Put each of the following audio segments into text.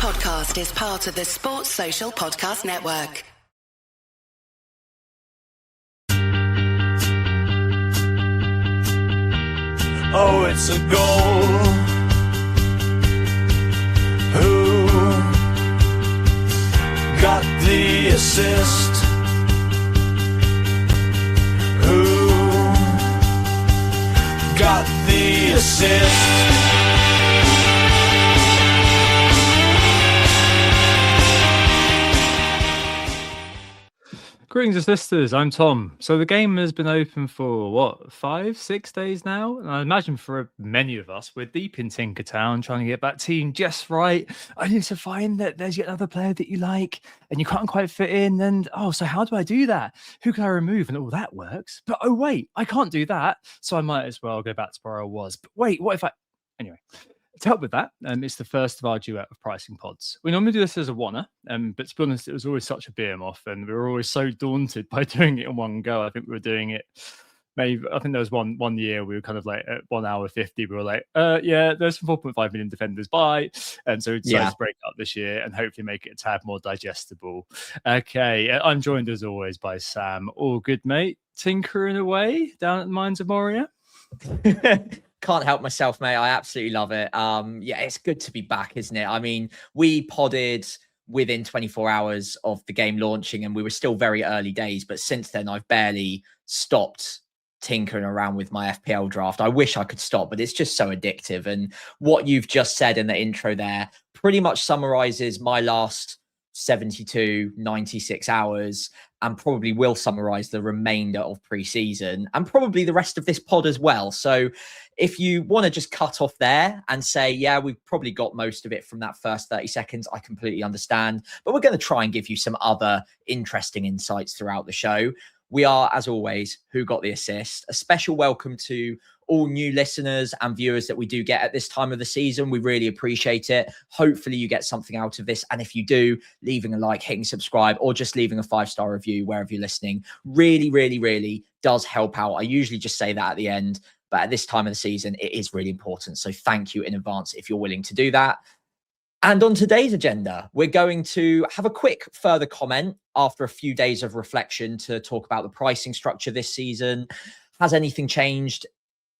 podcast is part of the Sports Social Podcast Network. Oh, it's a goal. Who got the assist? Who got the assist? Greetings, listeners. I'm Tom. So the game has been open for 5-6 days now, and I imagine for many of us, we're deep in Tinkertown trying to get that team just right. Only to find that there's yet another player that you like, and you can't quite fit in. And so how do I do that? Who can I remove? And all that works. But oh wait, I can't do that. So I might as well go back to where I was. But wait, what if I? Anyway. To help with that, it's the first of our duet of pricing pods. We normally do this as a wanna, but to be honest, it was always such a behemoth, and we were always so daunted by doing it in one go. I think we were doing it I think there was one year we were kind of like at 1 hour 50. We were like, yeah, there's 4.5 million defenders, bye. And so we decided to break up this year and hopefully make it a tad more digestible. Okay, I'm joined as always by Sam. All good, mate. Tinkering away down at the Mines of Moria. Can't help myself, mate. I absolutely love it. Yeah, it's good to be back, isn't it? I mean, we podded within 24 hours of the game launching, and we were still very early days. But since then, I've barely stopped tinkering around with my FPL draft. I wish I could stop, but it's just so addictive. And what you've just said in the intro there pretty much summarizes my last 72, 96 hours, and probably will summarize the remainder of preseason and probably the rest of this pod as well. So if you want to just cut off there and say, yeah, we've probably got most of it from that first 30 seconds, I completely understand. But we're going to try and give you some other interesting insights throughout the show. We are, as always, Who Got the Assist? A special welcome to all new listeners and viewers that we do get at this time of the season. We really appreciate it. Hopefully you get something out of this. And if you do, leaving a like, hitting subscribe, or just leaving a 5-star review wherever you're listening really, really, really does help out. I usually just say that at the end, but at this time of the season, it is really important. So thank you in advance if you're willing to do that. And on today's agenda, we're going to have a quick further comment after a few days of reflection to talk about the pricing structure this season. Has anything changed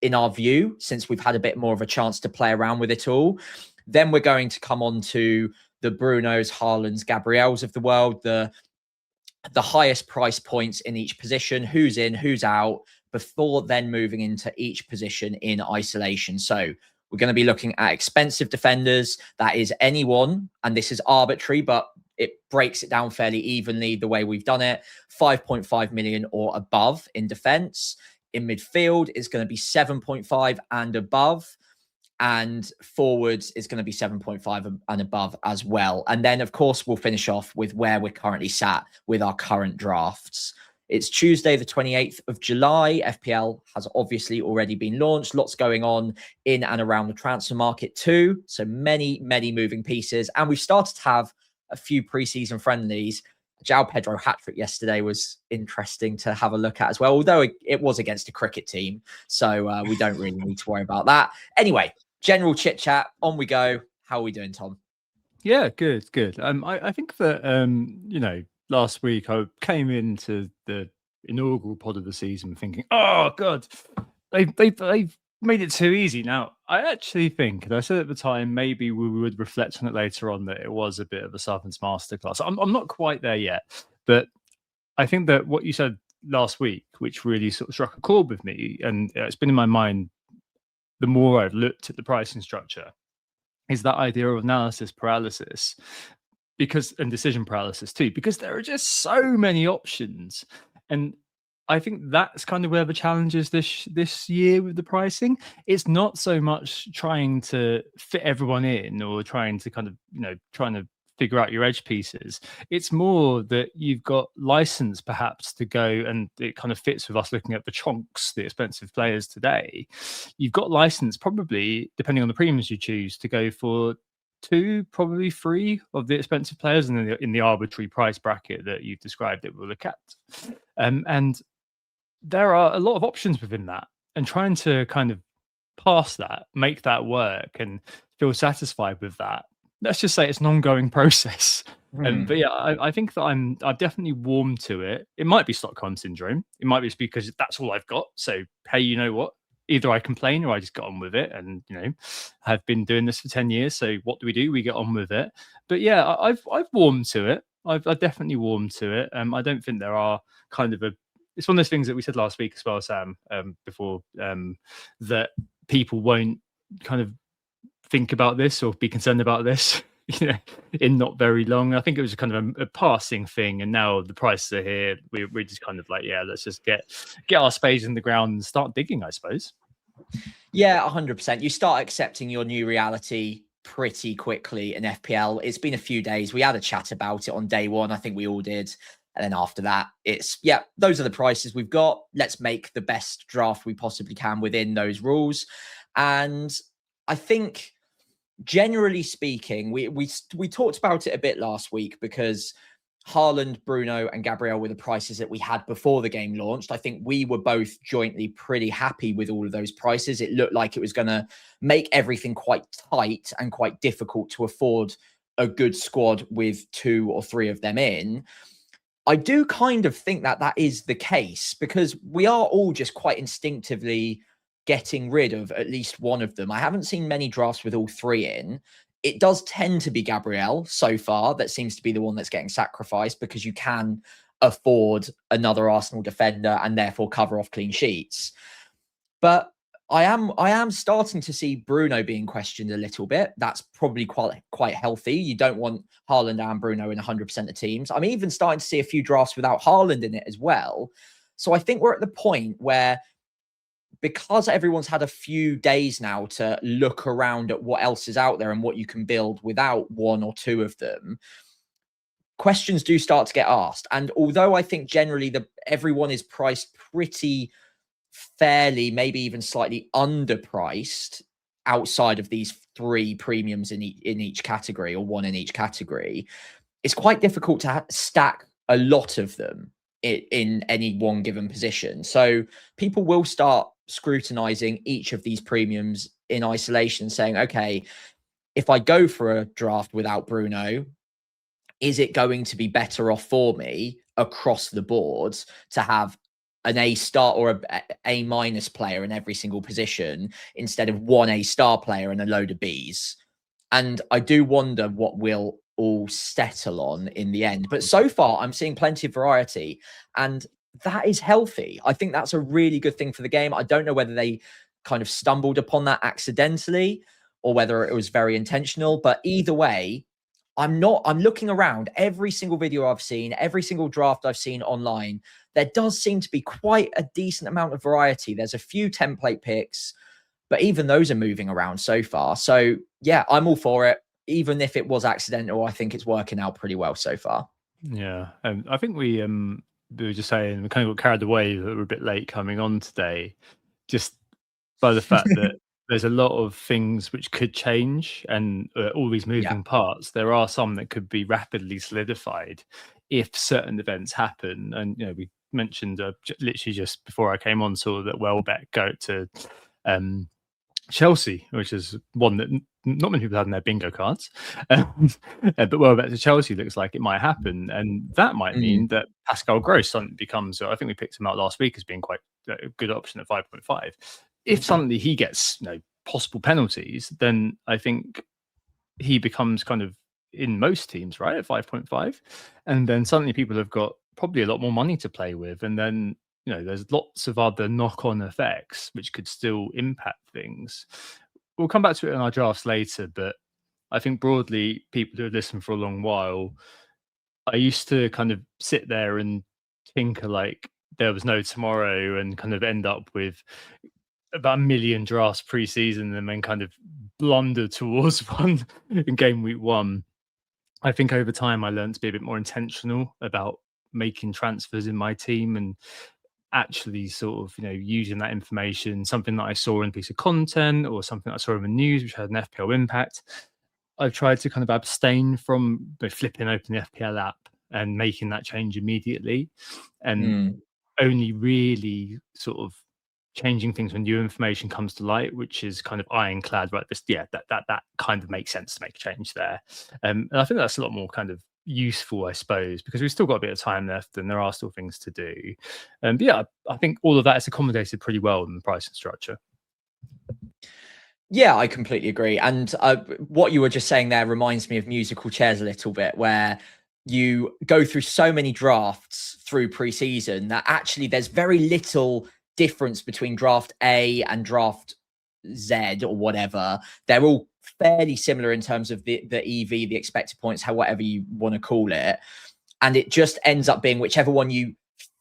in our view since we've had a bit more of a chance to play around with it all? Then we're going to come on to the Brunos, Haalands, Gabriels of the world, the highest price points in each position, who's in, who's out, before then moving into each position in isolation. So we're going to be looking at expensive defenders. That is anyone, and this is arbitrary, but it breaks it down fairly evenly the way we've done it. 5.5 million or above in defense. In midfield, it's going to be 7.5 and above. And forwards is going to be 7.5 and above as well. And then, of course, we'll finish off with where we're currently sat with our current drafts. It's Tuesday, the 28th of July. FPL has obviously already been launched. Lots going on in and around the transfer market too. So many, many moving pieces. And we've started to have a few preseason friendlies. João Pedro hat-trick yesterday was interesting to have a look at as well, although it was against a cricket team. So we don't really need to worry about that. Anyway, general chit-chat. On we go. How are we doing, Tom? Yeah, good. I think that, last week I came into the inaugural pod of the season thinking, oh God, they've made it too easy. Now, I actually think, and I said at the time, maybe we would reflect on it later on, that it was a bit of a Southern's masterclass. I'm not quite there yet, but I think that what you said last week, which really sort of struck a chord with me, and it's been in my mind the more I've looked at the pricing structure, is that idea of analysis paralysis. And decision paralysis too, because there are just so many options. And I think that's kind of where the challenge is this year with the pricing. It's not so much trying to fit everyone in or trying to kind of, trying to figure out your edge pieces. It's more that you've got license perhaps to go, and it kind of fits with us looking at the Chonks, the expensive players today. You've got license probably, depending on the premiums you choose, to go for 2, probably 3 of the expensive players in the arbitrary price bracket that you've described that we'll look at. And there are a lot of options within that, and trying to kind of pass that, make that work and feel satisfied with that let's just say it's an ongoing process. Hmm. But yeah, I think that I've definitely warmed to it. It might be Stockholm syndrome. It might be just because that's all I've got. So hey, you know what? Either I complain or I just get on with it. And I've been doing this for 10 years. So what do? We get on with it. But yeah, I've warmed to it. I've definitely warmed to it. I don't think there are kind of it's one of those things that we said last week as well, Sam, before, that people won't kind of think about this or be concerned about this in not very long. I think it was kind of a passing thing, and now the prices are here. We're just kind of like, yeah, let's just get our spades in the ground and start digging, I suppose. Yeah, 100%. You start accepting your new reality pretty quickly in FPL. It's been a few days. We had a chat about it on day one. I think we all did. And then after that, it's, yeah, those are the prices we've got. Let's make the best draft we possibly can within those rules. And I think, generally speaking, we talked about it a bit last week because Haaland, Bruno, and Gabriel were the prices that we had before the game launched. I think we were both jointly pretty happy with all of those prices. It looked like it was going to make everything quite tight and quite difficult to afford a good squad with 2 or 3 of them in. I do kind of think that that is the case because we are all just quite instinctively getting rid of at least one of them. I haven't seen many drafts with all 3 in. It does tend to be Gabriel so far. That seems to be the one that's getting sacrificed because you can afford another Arsenal defender and therefore cover off clean sheets. But I am starting to see Bruno being questioned a little bit. That's probably quite healthy. You don't want Haaland and Bruno in 100% of teams. I'm even starting to see a few drafts without Haaland in it as well. So I think we're at the point where, because everyone's had a few days now to look around at what else is out there and what you can build without 1 or 2 of them, questions do start to get asked. And although I think generally everyone is priced pretty fairly, maybe even slightly underpriced outside of these 3 premiums in each category, or 1 in each category, it's quite difficult to stack a lot of them in any one given position. So people will start scrutinizing each of these premiums in isolation, saying, okay, if I go for a draft without Bruno, is it going to be better off for me across the board to have an A star or A minus player in every single position instead of 1 A star player and a load of Bs? And I do wonder what we'll all settle on in the end. But so far, I'm seeing plenty of variety, and that is healthy. I think that's a really good thing for the game. I don't know whether they kind of stumbled upon that accidentally or whether it was very intentional, but either way, I'm looking around every single video I've seen, every single draft I've seen online. There does seem to be quite a decent amount of variety. There's a few template picks, but even those are moving around so far. So yeah, I'm all for it. Even if it was accidental, I think it's working out pretty well so far. Yeah. I think we were just saying we kind of got carried away that we're a bit late coming on today, just by the fact that there's a lot of things which could change, and all these moving parts. There are some that could be rapidly solidified if certain events happen. And we mentioned literally just before I came on, saw that Welbeck go to Chelsea, which is one that not many people had in their bingo cards. But Welbeck to Chelsea looks like it might happen, and that might mean that Pascal Gross suddenly becomes, I think we picked him out last week as being quite a good option at 5.5. If suddenly he gets possible penalties, then I think he becomes kind of in most teams, right, at 5.5. And then suddenly people have got probably a lot more money to play with. And then, there's lots of other knock-on effects which could still impact things. We'll come back to it in our drafts later, but I think broadly, people who have listened for a long while, I used to kind of sit there and tinker like there was no tomorrow and kind of end up with about 1 million drafts pre-season and then kind of blunder towards one in game week 1. I think over time I learned to be a bit more intentional about making transfers in my team and actually sort of, using that information, something that I saw in a piece of content or something I saw in the news, which had an FPL impact. I've tried to kind of abstain from flipping open the FPL app and making that change immediately, and only really sort of changing things when new information comes to light, which is kind of ironclad, right? That kind of makes sense to make a change there. And I think that's a lot more kind of useful, I suppose, because we've still got a bit of time left and there are still things to do. But yeah, I think all of that is accommodated pretty well in the pricing structure. Yeah, I completely agree. And what you were just saying there reminds me of musical chairs a little bit, where you go through so many drafts through preseason that actually there's very little difference between draft A and draft Z or whatever. They're all fairly similar in terms of the EV, the expected points, whatever you want to call it. And it just ends up being whichever one you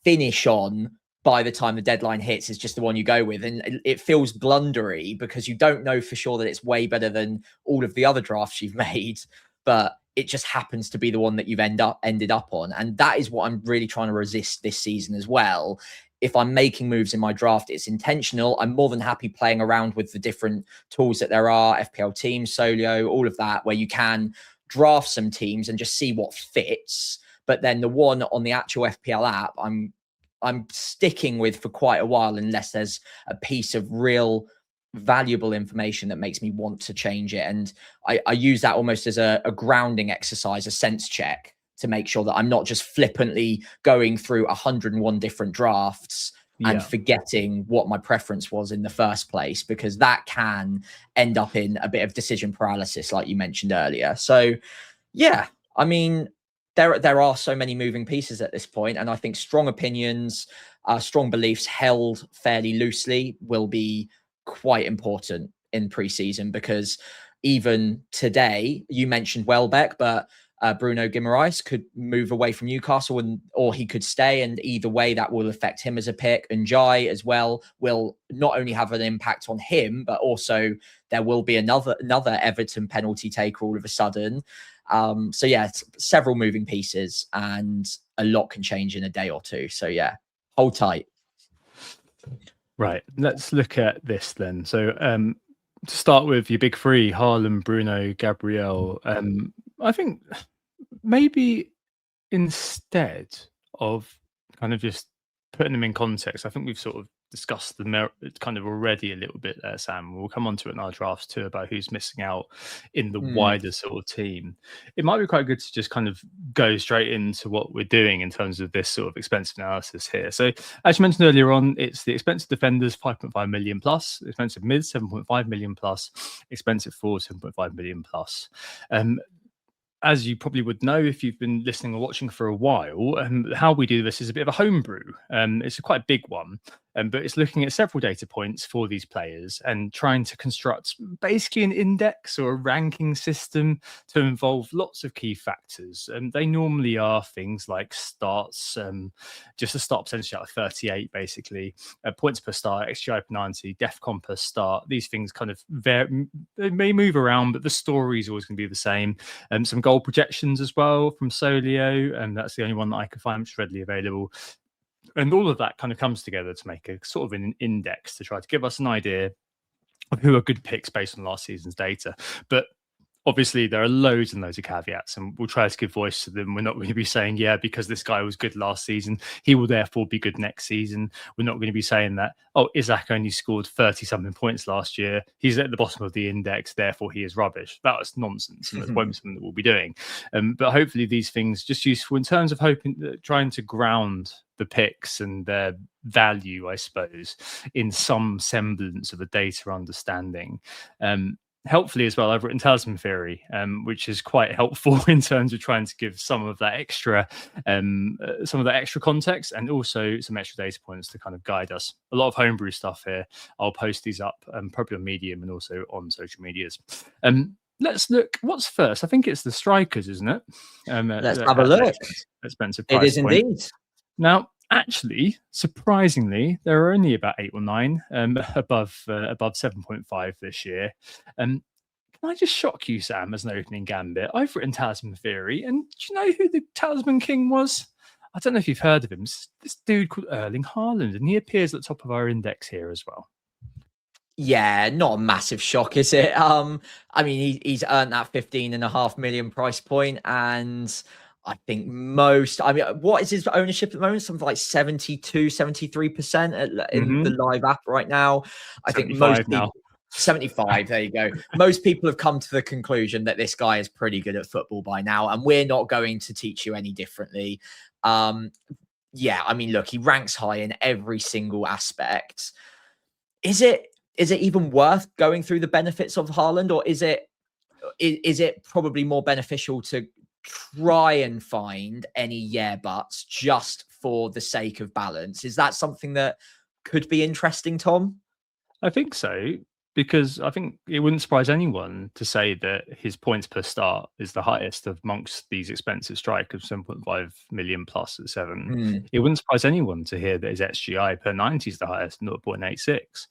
finish on by the time the deadline hits is just the one you go with. And it feels blundery because you don't know for sure that it's way better than all of the other drafts you've made, but it just happens to be the one that you've ended up on. And that is what I'm really trying to resist this season as well. If I'm making moves in my draft, it's intentional. I'm more than happy playing around with the different tools that there are, FPL teams, Solio, all of that, where you can draft some teams and just see what fits. But then the one on the actual FPL app, I'm sticking with for quite a while, unless there's a piece of real valuable information that makes me want to change it. And I use that almost as a grounding exercise, a sense check, to make sure that I'm not just flippantly going through 101 different drafts and forgetting what my preference was in the first place, because that can end up in a bit of decision paralysis, like you mentioned earlier. So yeah, I mean, there are so many moving pieces at this point, and I think strong opinions, strong beliefs held fairly loosely will be quite important in preseason, because even today, you mentioned Welbeck, but Bruno Guimaraes could move away from Newcastle, or he could stay, and either way that will affect him as a pick. And Jai as well will not only have an impact on him, but also there will be another Everton penalty taker all of a sudden. So yeah, several moving pieces, and a lot can change in a day or two. So yeah, hold tight. Right, let's look at this then. So to start with your big three, Haaland, Bruno, Gabriel, I think maybe instead of kind of just putting them in context, I think we've sort of discussed the merit kind of already a little bit there, Sam. We'll come on to it in our drafts too, about who's missing out in the wider sort of team. It might be quite good to just kind of go straight into what we're doing in terms of this sort of expensive analysis here. So as you mentioned earlier on, it's the expensive defenders, 5.5 million plus, expensive mids, 7.5 million plus, expensive forwards, 7.5 million plus. As you probably would know if you've been listening or watching for a while, how we do this is a bit of a homebrew. It's a quite big one, but it's looking at several data points for these players and trying to construct basically an index or a ranking system to involve lots of key factors. And they normally are things like starts, just a start percentage out of 38, basically, points per start, XGI per 90, DEFCON per start. These things kind of they may move around, but the story is always going to be the same. Some goal projections as well from Solio, and that's the only one that I can find which is readily available. And all of that kind of comes together to make a sort of an index to try to give us an idea of who are good picks based on last season's data. But obviously, there are loads and loads of caveats, and we'll try to give voice to them. We're not going to be saying, yeah, because this guy was good last season, he will therefore be good next season. We're not going to be saying that, oh, Isaac only scored 30-something points last year, he's at the bottom of the index, therefore he is rubbish. That was nonsense, and that's something that we'll be doing. But hopefully these things just useful in terms of trying to ground the picks and their value, I suppose, in some semblance of a data understanding. Helpfully as well, I've written Talisman Theory, which is quite helpful in terms of trying to give some of that extra context, and also some extra data points to kind of guide us. A lot of homebrew stuff here. I'll post these up probably on Medium and also on social medias. Let's look. What's first? I think it's the strikers, isn't it? Let's have a look. Expensive price it is point. Indeed. Now, actually, surprisingly, there are only about 8 or 9 above 7.5 this year. Can I just shock you, Sam, as an opening gambit? I've written Talisman Theory, and do you know who the Talisman King was? I don't know if you've heard of him. This dude called Erling Haaland, and he appears at the top of our index here as well. Yeah, not a massive shock, is it? I mean, he's earned that 15.5 million price point, and I think what is his ownership at the moment? Something like 73% in the live app right now. I think most people, now. 75, there you go. Most people have come to the conclusion that this guy is pretty good at football by now, and we're not going to teach you any differently. Yeah, I mean, look, he ranks high in every single aspect. Is it even worth going through the benefits of Haaland, or is it probably more beneficial to try and find any buts just for the sake of balance? Is that something that could be interesting, Tom? I think so, because I think it wouldn't surprise anyone to say that his points per start is the highest amongst these expensive strikers, 7.5 million plus at 7. It wouldn't surprise anyone to hear that his XGI per 90 is the highest, 0.86.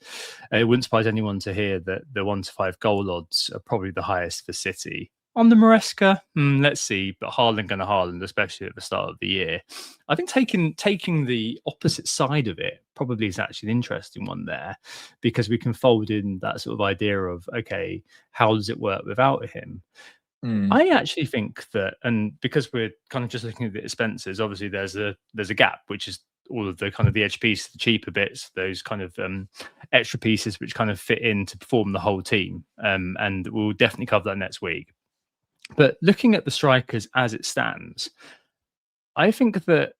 It wouldn't surprise anyone to hear that the 1 to 5 goal odds are probably the highest for City. On the Maresca, let's see, but Haaland, especially at the start of the year. I think taking the opposite side of it probably is actually an interesting one there, because we can fold in that sort of idea of, okay, how does it work without him? I actually think that, and because we're kind of just looking at the expenses, obviously there's a gap, which is all of the kind of the edge piece, the cheaper bits, those kind of extra pieces which kind of fit in to perform the whole team. And we'll definitely cover that next week. But looking at the strikers as it stands, I think that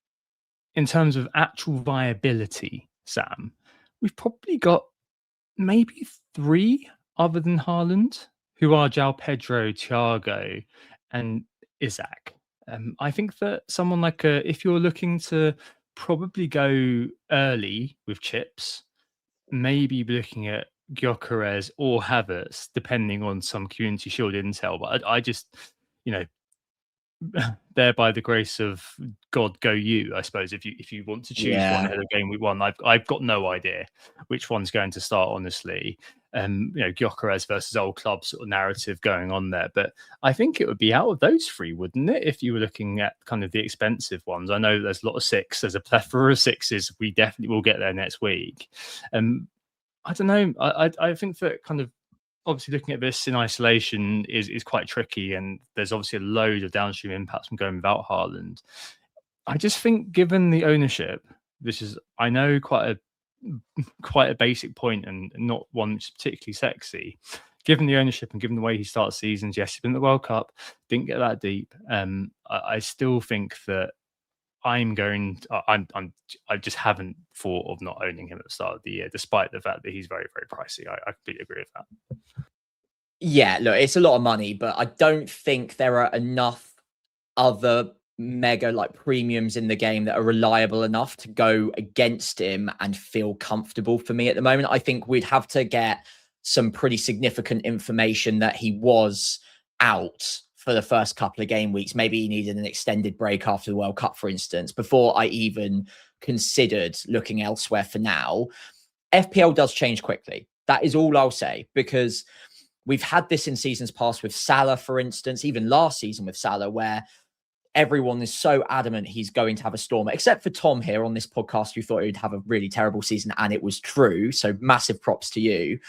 in terms of actual viability, Sam, we've probably got maybe 3 other than Haaland, who are João Pedro, Thiago, and Isaac. I think that someone like if you're looking to probably go early with chips, maybe be looking at Gyökeres or Havertz, depending on some Community Shield intel. But I just, there by the grace of God, go you, I suppose. If you want to choose one ahead of game week 1, I've got no idea which one's going to start, honestly. Gyökeres versus old club sort of narrative going on there, but I think it would be out of those 3, wouldn't it? If you were looking at kind of the expensive ones. I know there's a lot of 6. There's a plethora of 6s. We definitely will get there next week. I don't know. I think that kind of obviously looking at this in isolation is quite tricky, and there's obviously a load of downstream impacts from going without Haaland. I just think, given the ownership, this is, I know, quite a basic point and not one which is particularly sexy. Given the ownership and given the way he starts seasons, yes, he's been in the World Cup, didn't get that deep. I still think that I just haven't thought of not owning him at the start of the year, despite the fact that he's very, very pricey. I completely agree with that. Yeah, look, it's a lot of money, but I don't think there are enough other mega premiums in the game that are reliable enough to go against him and feel comfortable for me at the moment. I think we'd have to get some pretty significant information that he was out for the first couple of game weeks. Maybe he needed an extended break after the World Cup, for instance, before I even considered looking elsewhere for now. FPL does change quickly. That is all I'll say, because we've had this in seasons past with Salah, for instance, even last season with Salah, where everyone is so adamant he's going to have a stormer, except for Tom here on this podcast, who thought he'd have a really terrible season, and it was true. So massive props to you.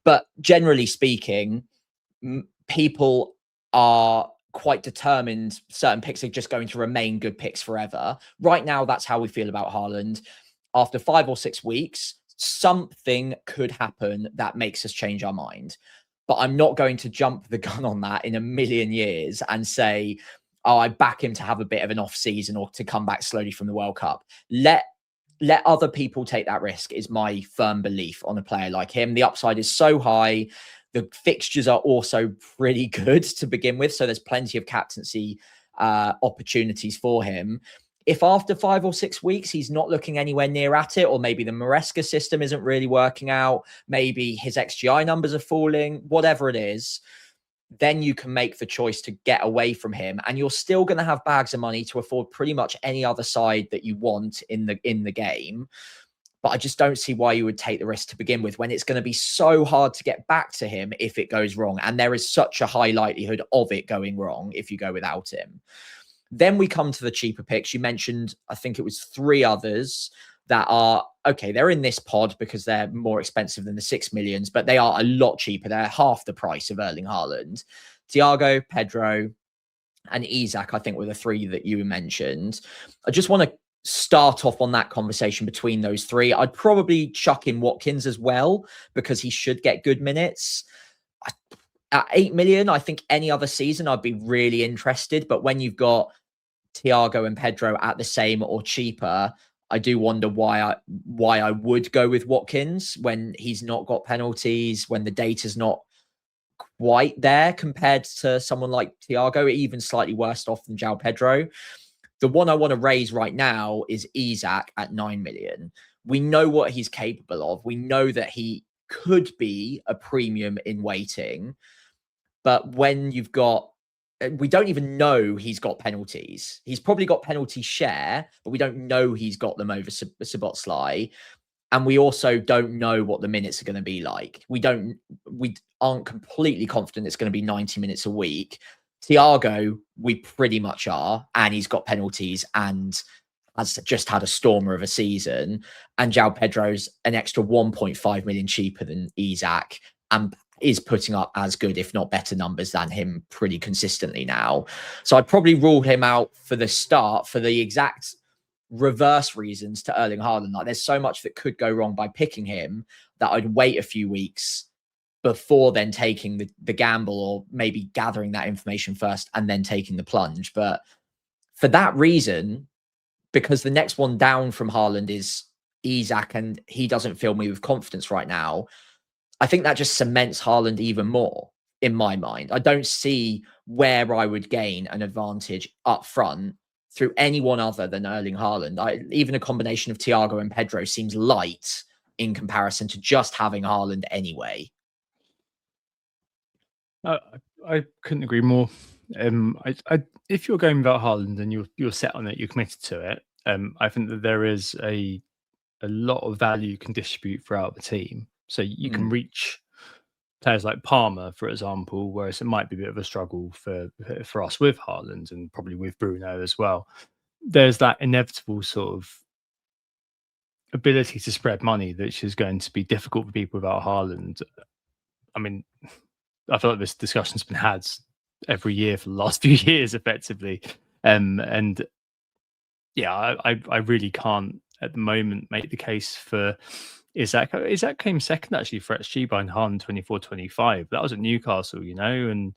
But generally speaking, people are quite determined certain picks are just going to remain good picks forever. Right now, that's how we feel about Haaland. After 5 or 6 weeks, something could happen that makes us change our mind. But I'm not going to jump the gun on that in a million years and say, oh, I back him to have a bit of an off season or to come back slowly from the World Cup. Let other people take that risk is my firm belief on a player like him. The upside is so high. The fixtures are also pretty good to begin with. So there's plenty of captaincy opportunities for him. If after 5 or 6 weeks, he's not looking anywhere near at it, or maybe the Maresca system isn't really working out, maybe his XGI numbers are falling, whatever it is, then you can make the choice to get away from him. And you're still going to have bags of money to afford pretty much any other side that you want in the game. But I just don't see why you would take the risk to begin with, when it's going to be so hard to get back to him if it goes wrong. And there is such a high likelihood of it going wrong if you go without him. Then we come to the cheaper picks. You mentioned, I think it was 3 others that are, okay, they're in this pod because they're more expensive than the 6 millions, but they are a lot cheaper. They're half the price of Erling Haaland. Thiago, Pedro, and Isak, I think, were the three that you mentioned. I just want to start off on that conversation between those three. I'd probably chuck in Watkins as well, because he should get good minutes. At 8 million, I think any other season I'd be really interested. But when you've got Thiago and Pedro at the same or cheaper, I do wonder why I would go with Watkins when he's not got penalties, when the data's not quite there compared to someone like Thiago, even slightly worse off than João Pedro. The one I want to raise right now is Isak at 9 million. We know what he's capable of. We know that he could be a premium in waiting. But when you've got, we don't even know he's got penalties. He's probably got penalty share, but we don't know he's got them over Szoboszlai. And we also don't know what the minutes are going to be like. We aren't completely confident it's going to be 90 minutes a week. Thiago, we pretty much are, and he's got penalties and has just had a stormer of a season. And João Pedro's an extra 1.5 million cheaper than Isak and is putting up as good, if not better numbers than him pretty consistently now. So I'd probably rule him out for the start for the exact reverse reasons to Erling Haaland. Like, there's so much that could go wrong by picking him that I'd wait a few weeks before then taking the gamble, or maybe gathering that information first and then taking the plunge. But for that reason, because the next one down from Haaland is Isak, and he doesn't fill me with confidence right now, I think that just cements Haaland even more in my mind. I don't see where I would gain an advantage up front through anyone other than Erling Haaland. Even a combination of Thiago and Pedro seems light in comparison to just having Haaland anyway. I couldn't agree more. If you're going without Haaland and you're set on it, you're committed to it. I think that there is a lot of value you can distribute throughout the team. So you can reach players like Palmer, for example, whereas it might be a bit of a struggle for us with Haaland and probably with Bruno as well. There's that inevitable sort of ability to spread money, which is going to be difficult for people without Haaland. I mean, I feel like this discussion's been had every year for the last few years, effectively. And yeah, I really can't at the moment make the case for Isak. Isak came second actually for XG behind Haaland 24-25. That was at Newcastle, and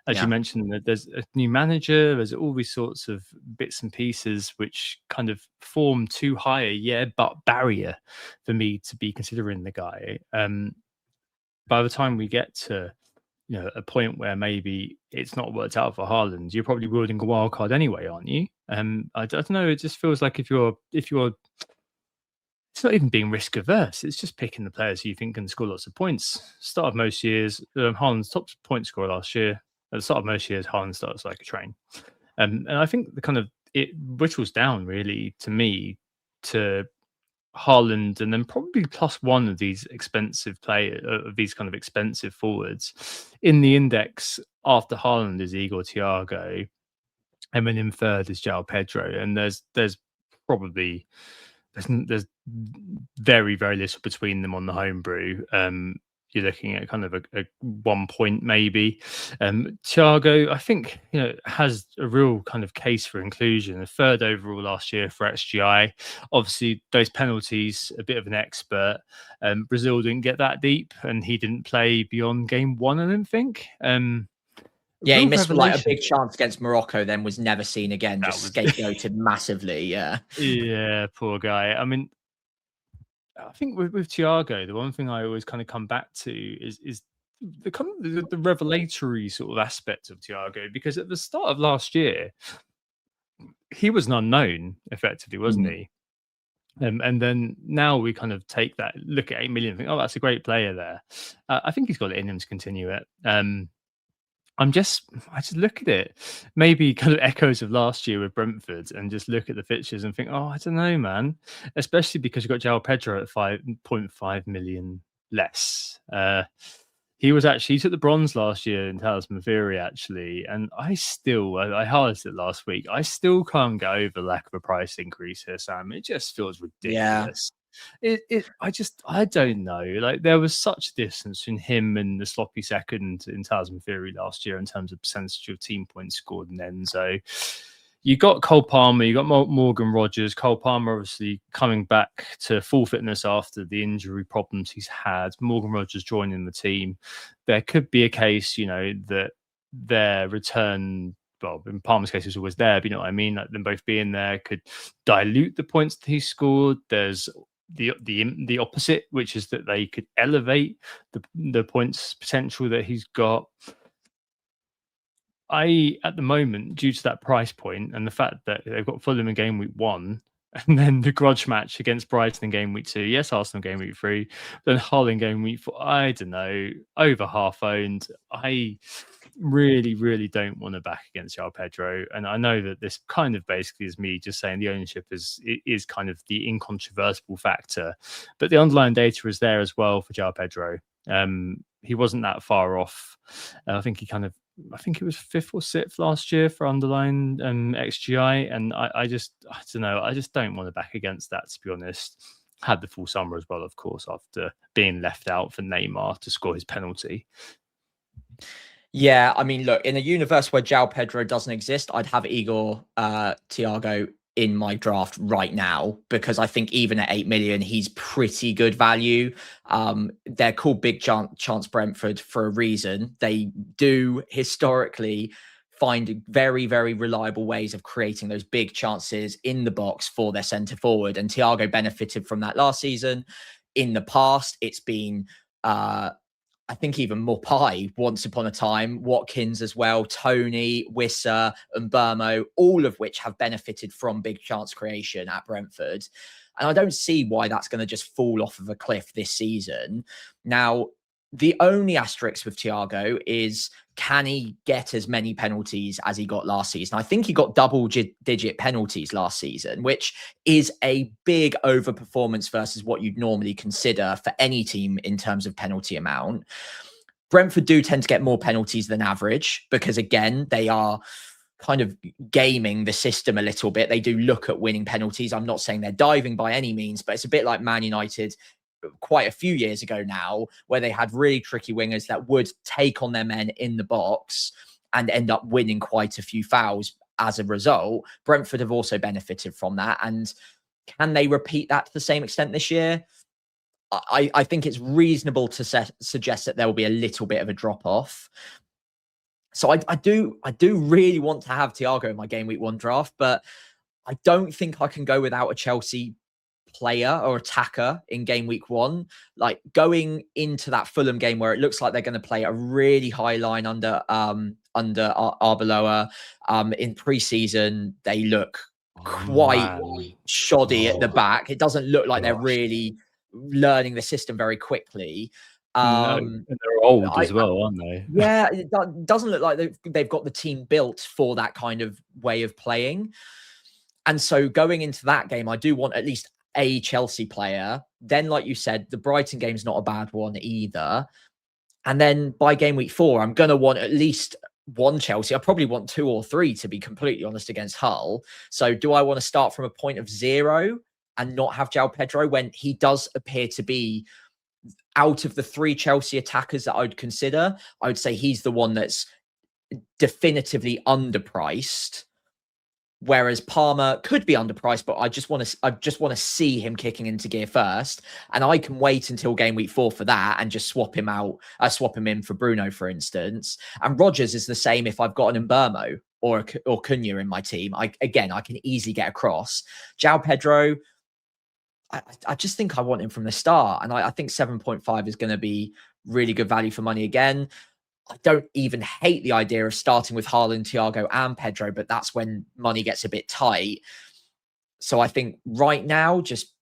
as you mentioned, that there's a new manager, there's all these sorts of bits and pieces which kind of form too high a barrier for me to be considering the guy. By the time we get to a point where maybe it's not worked out for Haaland, you're probably wielding a wild card anyway, aren't you? I don't know. It just feels like if you're, it's not even being risk averse. It's just picking the players who you think can score lots of points. Start of most years, Haaland's top point scorer last year. At the start of most years, Haaland starts like a train. And I think it whittles down really to me to Haaland, and then probably plus one of these expensive these kind of expensive forwards in the index. After Haaland is Igor Thiago, and then in third is João Pedro, and there's probably there's very, very little between them on the homebrew. You're looking at kind of a 1 point maybe. Thiago, I think, has a real kind of case for inclusion. A third overall last year for XGI. Obviously, those penalties, a bit of an expert. Brazil didn't get that deep, and he didn't play beyond game one, I don't think. Yeah, he missed like a big chance against Morocco, then was never seen again, just scapegoated massively. Yeah. Yeah, poor guy. I mean, I think with Thiago, the one thing I always kind of come back to is the kind of the revelatory sort of aspect of Thiago, because at the start of last year, he was an unknown, effectively, wasn't he? And then now we kind of take that look at 8 million and think, oh, that's a great player there. I think he's got it in him to continue it. I just look at it, maybe kind of echoes of last year with Brentford, and just look at the fixtures and think, oh, I don't know, man. Especially because you've got João Pedro at 5.5 million less. He took the bronze last year in Talisman Theory, actually, and I highlighted it last week. I still can't get over the lack of a price increase here, Sam. It just feels ridiculous. I don't know. Like there was such a distance between him and the sloppy second in Tasman Fury last year in terms of percentage of team points scored and Enzo. You got Cole Palmer, you got Morgan Rogers. Cole Palmer obviously coming back to full fitness after the injury problems he's had. Morgan Rogers joining the team. There could be a case, that their return, well, in Palmer's case, was always there, but you know what I mean? Like them both being there could dilute the points that he scored. There's the opposite, which is that they could elevate the points potential that he's got. At the moment, due to that price point and the fact that they've got Fulham in game week 1, and then the grudge match against Brighton in game week 2, yes, Arsenal game week 3, then Hull in game week 4, I don't know, over half owned. I really, really don't want to back against João Pedro. And I know that this kind of basically is me just saying the ownership is kind of the incontrovertible factor, but the underlying data is there as well for João Pedro. He wasn't that far off. I think he was 5th or 6th last year for underlying XGI, and I don't know. I just don't want to back against that, to be honest. Had the full summer as well, of course, after being left out for Neymar to score his penalty. Yeah, I mean, look, in a universe where João Pedro doesn't exist, I'd have Igor Thiago in my draft right now, because I think even at 8 million, he's pretty good value. They're called Big Chance Brentford for a reason. They do historically find very, very reliable ways of creating those big chances in the box for their centre forward. And Thiago benefited from that last season. In the past, it's been I think even Mopai once upon a time, Watkins as well, Tony, Wissa and Burmo, all of which have benefited from big chance creation at Brentford. And I don't see why that's going to just fall off of a cliff this season. Now, the only asterisk with Thiago is, can he get as many penalties as he got last season? I think he got double-digit penalties last season, which is a big overperformance versus what you'd normally consider for any team in terms of penalty amount. Brentford do tend to get more penalties than average because, again, they are kind of gaming the system a little bit. They do look at winning penalties. I'm not saying they're diving by any means, but it's a bit like Man United quite a few years ago now, where they had really tricky wingers that would take on their men in the box and end up winning quite a few fouls as a result. Brentford have also benefited from that. And can they repeat that to the same extent this year? I think it's reasonable to suggest that there will be a little bit of a drop off. So I do really want to have Thiago in my game week 1 draft, but I don't think I can go without a Chelsea player or attacker in game week 1. Like going into that Fulham game where it looks like they're going to play a really high line under Arbeloa. In preseason, they look quite shoddy at the back. It doesn't look like they're really learning the system very quickly. And they're old as well, aren't they? Yeah, it doesn't look like they've got the team built for that kind of way of playing. And so going into that game, I do want at least a Chelsea player. Then, like you said, the Brighton game's not a bad one either. And then by game week 4, I'm going to want at least one Chelsea. I probably want 2 or 3, to be completely honest, against Hull. So do I want to start from a point of 0 and not have João Pedro when he does appear to be, out of the 3 Chelsea attackers that I would consider, I would say he's the one that's definitively underpriced. Whereas Palmer could be underpriced, but I just want to see him kicking into gear first, and I can wait until game week 4 for that and just swap him in for Bruno, for instance. And Rogers is the same if I've got an Mbermo or Cunha in my team. I can easily get across. João Pedro, I just think I want him from the start, and I think 7.5 is going to be really good value for money again. I don't even hate the idea of starting with Haaland, Thiago and Pedro, but that's when money gets a bit tight. So I think right now, just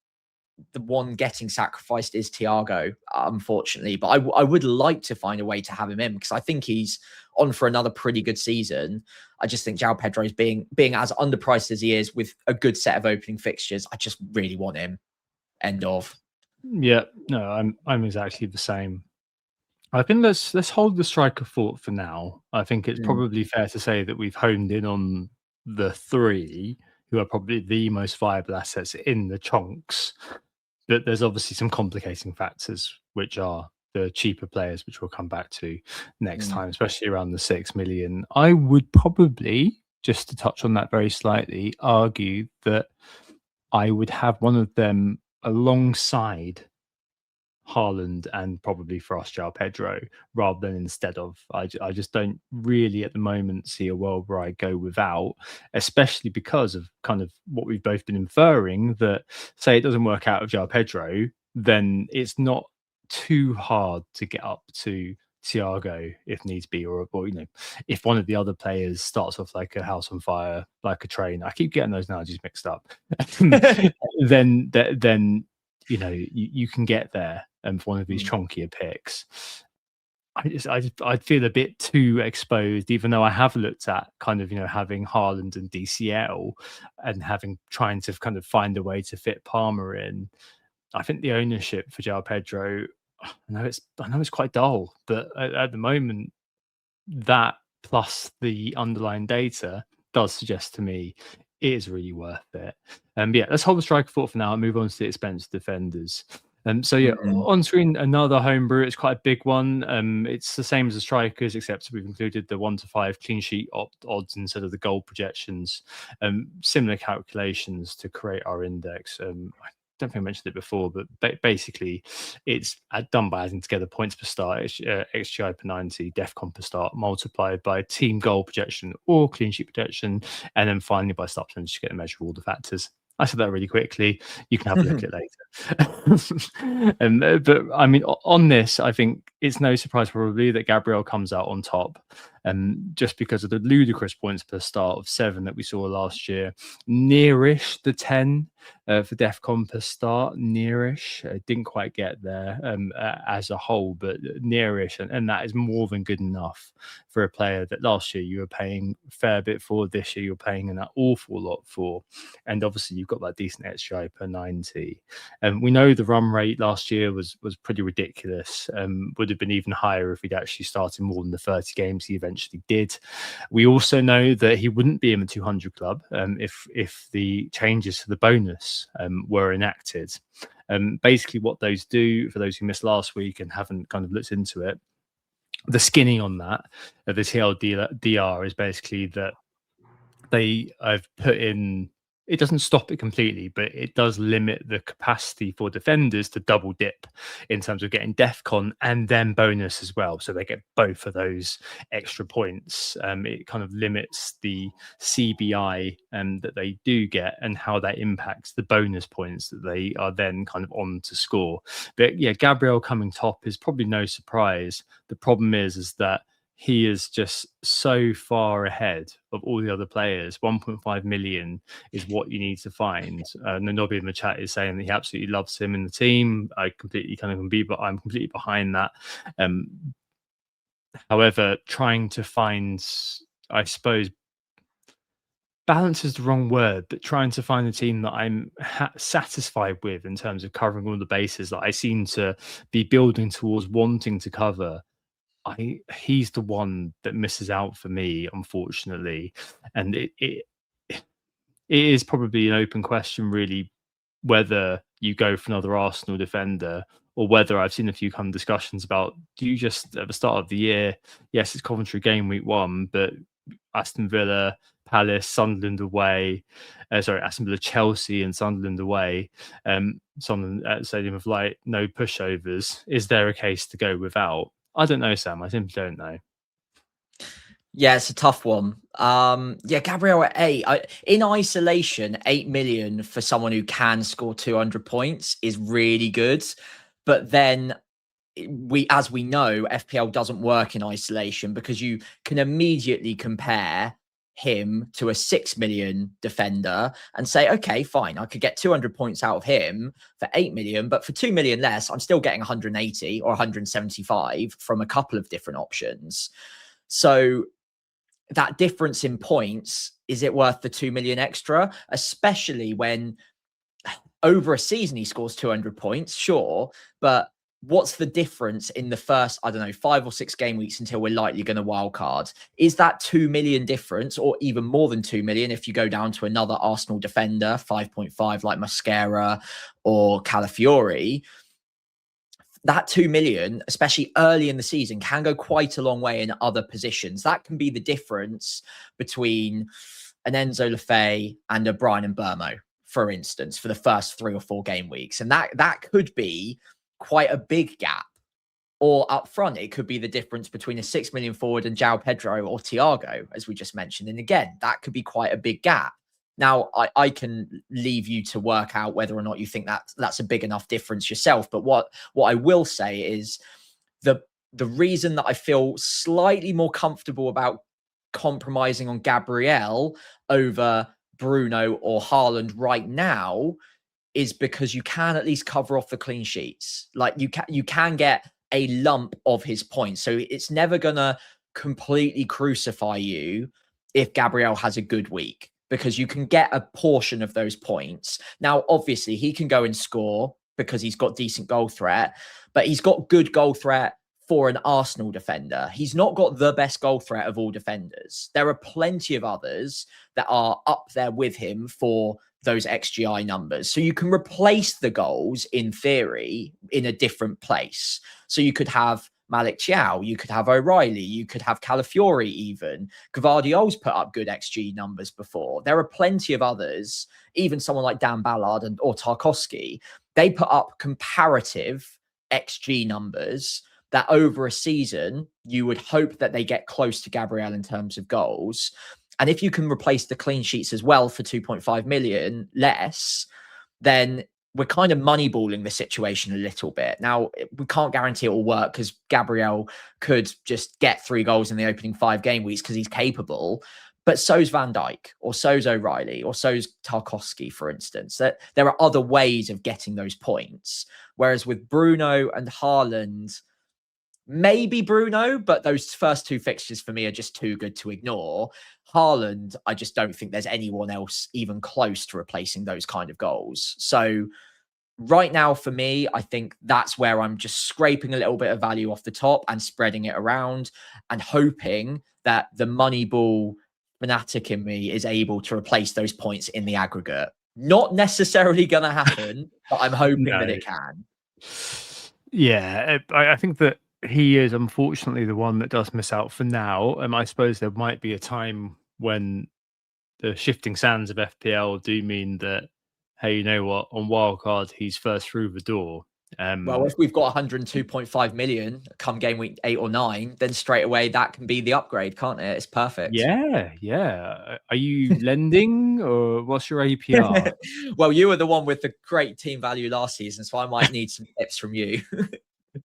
the one getting sacrificed is Thiago, unfortunately. But I would like to find a way to have him in, because I think he's on for another pretty good season. I just think João Pedro is being as underpriced as he is with a good set of opening fixtures. I just really want him. End of. Yeah, no, I'm exactly the same. I think let's hold the striker thought for now. I think it's probably fair to say that we've honed in on the 3 who are probably the most viable assets in the Chonks. but there's obviously some complicating factors, which are the cheaper players, which we'll come back to next time, especially around the 6 million. I would probably, just to touch on that very slightly, argue that I would have one of them alongside Haaland and probably for us, João Pedro, rather than instead of. I just don't really at the moment see a world where I go without, especially because of kind of what we've both been inferring, that say it doesn't work out with João Pedro, then it's not too hard to get up to Thiago if needs be, or if one of the other players starts off like a house on fire, like a train. I keep getting those analogies mixed up. then you can get there for one of these chonkier picks. I'd feel a bit too exposed, even though I have looked at kind of having Haaland and DCL and trying to kind of find a way to fit Palmer in. I think the ownership for João Pedro, I know it's quite dull, but at the moment, that plus the underlying data does suggest to me it is really worth it. Yeah, let's hold the striker thought for now and move on to the expensive defenders. On screen, another homebrew. It's quite a big one. It's the same as the strikers, except we've included the 1 to 5 clean sheet odds instead of the goal projections. Similar calculations to create our index. I don't think I mentioned it before, but basically it's done by adding together points per start, XGI per 90, DEFCON per start, multiplied by team goal projection or clean sheet projection, and then finally by start percentage to get a measure of all the factors. I said that really quickly. You can have a look at it later. But I mean, on this, I think it's no surprise probably that Gabriel comes out on top, just because of the ludicrous points per start of 7 that we saw last year, nearish the 10 for DEFCON per start, nearish. Didn't quite get there as a whole, but nearish, and that is more than good enough for a player that last year you were paying a fair bit for. This year you're paying an awful lot for, and obviously you've got that decent XGI per 90. We know the run rate last year was pretty ridiculous. Would have been even higher if he'd actually started more than the 30 games he eventually did. We also know that he wouldn't be in the 200 club if the changes to the bonus were enacted. Basically what those do, for those who missed last week and haven't kind of looked into it, the skinny on that, the TLDR, is basically that I've put in, it doesn't stop it completely, but it does limit the capacity for defenders to double dip in terms of getting DEFCON and then bonus as well. So they get both of those extra points. It kind of limits the CBI that they do get and how that impacts the bonus points that they are then kind of on to score. But yeah, Gabriel coming top is probably no surprise. The problem is that he is just so far ahead of all the other players. 1.5 million is what you need to find. Nanobi in the chat is saying that he absolutely loves him in the team. I completely kind of can be, but I'm completely behind that. However, trying to find, I suppose, balance is the wrong word, but trying to find a team that I'm satisfied with in terms of covering all the bases that I seem to be building towards wanting to cover, he's the one that misses out for me, unfortunately. And it is probably an open question, really, whether you go for another Arsenal defender or whether I've seen a few kind of discussions about, do you just, at the start of the year, yes, it's Coventry game week 1, but Aston Villa, Palace, Sunderland away, Aston Villa, Chelsea and Sunderland away, Sunderland at Stadium of Light, no pushovers. Is there a case to go without? I don't know, Sam. I simply don't know. Yeah, it's a tough one. Gabriel at 8. In isolation, 8 million for someone who can score 200 points is really good. But then as we know, FPL doesn't work in isolation because you can immediately compare him to a 6 million defender and say, okay, fine, I could get 200 points out of him for 8 million, but for 2 million less, I'm still getting 180 or 175 from a couple of different options. So that difference in points, is it worth the 2 million extra? Especially when over a season he scores 200 points, sure, but what's the difference in the first, I don't know, 5 or 6 game weeks until we're likely going to wild card? Is that 2 million difference, or even more than 2 million if you go down to another Arsenal defender, 5.5 like Mascara or Calafiori? That 2 million, especially early in the season, can go quite a long way in other positions. That can be the difference between an Enzo Lefebvre and a Brian Mbeumo, for instance, for the first 3 or 4 game weeks. And that could be quite a big gap. Or up front, it could be the difference between a 6 million forward and João Pedro or Thiago, as we just mentioned. And again, that could be quite a big gap. Now, I can leave you to work out whether or not you think that's a big enough difference yourself. But what I will say is the reason that I feel slightly more comfortable about compromising on Gabriel over Bruno or Haaland right now is because you can at least cover off the clean sheets. Like you can get a lump of his points. So it's never going to completely crucify you if Gabriel has a good week, because you can get a portion of those points. Now, obviously, he can go and score because he's got decent goal threat, but he's got good goal threat for an Arsenal defender. He's not got the best goal threat of all defenders. There are plenty of others that are up there with him for those XGI numbers. So you can replace the goals, in theory, in a different place. So you could have Malik Thiaw, you could have O'Reilly, you could have Calafiori even. Gvardiol's put up good XG numbers before. There are plenty of others, even someone like Dan Ballard or Tarkowski. They put up comparative XG numbers that over a season, you would hope that they get close to Gabriel in terms of goals. And if you can replace the clean sheets as well for 2.5 million less, then we're kind of moneyballing the situation a little bit. Now, we can't guarantee it will work because Gabriel could just get 3 goals in the opening 5 game weeks because he's capable. But so's Van Dijk, or so's O'Reilly, or so's Tarkowski, for instance. There are other ways of getting those points. Whereas with Bruno and Haaland, maybe Bruno, but those first 2 fixtures for me are just too good to ignore. Haaland, I just don't think there's anyone else even close to replacing those kind of goals. So right now, for me, I think that's where I'm just scraping a little bit of value off the top and spreading it around and hoping that the Moneyball fanatic in me is able to replace those points in the aggregate. Not necessarily going to happen, but I'm hoping that it can. Yeah, I think that he is unfortunately the one that does miss out for now. I suppose there might be a time when the shifting sands of FPL do mean that, hey, you know what, on wildcard, he's first through the door. Well, if we've got 102.5 million come game week 8 or 9, then straight away that can be the upgrade, can't it? It's perfect. Yeah. Are you lending or what's your APR? Well, you were the one with the great team value last season, so I might need some tips from you.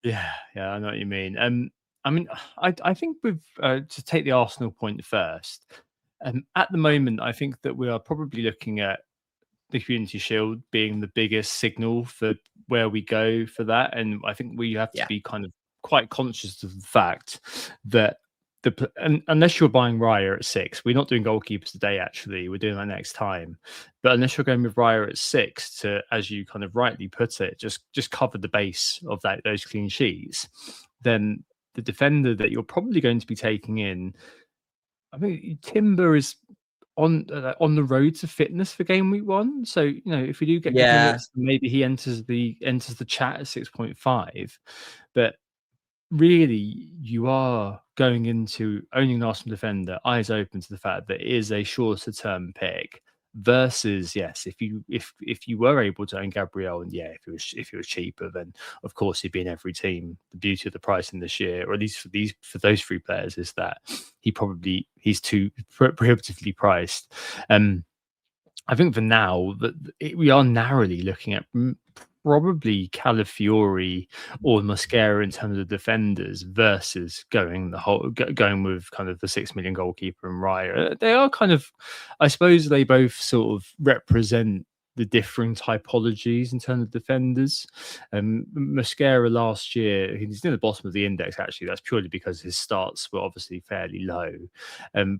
Yeah, I know what you mean. I think with to take the Arsenal point first, at the moment, I think that we are probably looking at the Community Shield being the biggest signal for where we go for that. And I think we have to be kind of quite conscious of the fact that unless you're buying Raya at 6, we're not doing goalkeepers today, actually. We're doing that next time. But unless you're going with Raya at 6 to, as you kind of rightly put it, just cover the base of those clean sheets, then the defender that you're probably going to be taking in, I mean, Timber is on the road to fitness for game week 1. So, you know, if we do get good minutes, maybe he enters the chat at 6.5. But really, you are going into owning an Arsenal defender, eyes open to the fact that it is a shorter term pick. Versus, yes, if you were able to own Gabriel, and if it was cheaper, then of course he'd be in every team. The beauty of the pricing this year, or at least for those 3 players, is that he's too prohibitively priced. I think for now that we are narrowly looking at probably Calafiori or Mascara in terms of defenders versus going with kind of the 6 million goalkeeper and Raya. They are kind of, I suppose they both sort of represent the differing typologies in terms of defenders. Mosquera last year, he's near the bottom of the index, actually. That's purely because his starts were obviously fairly low.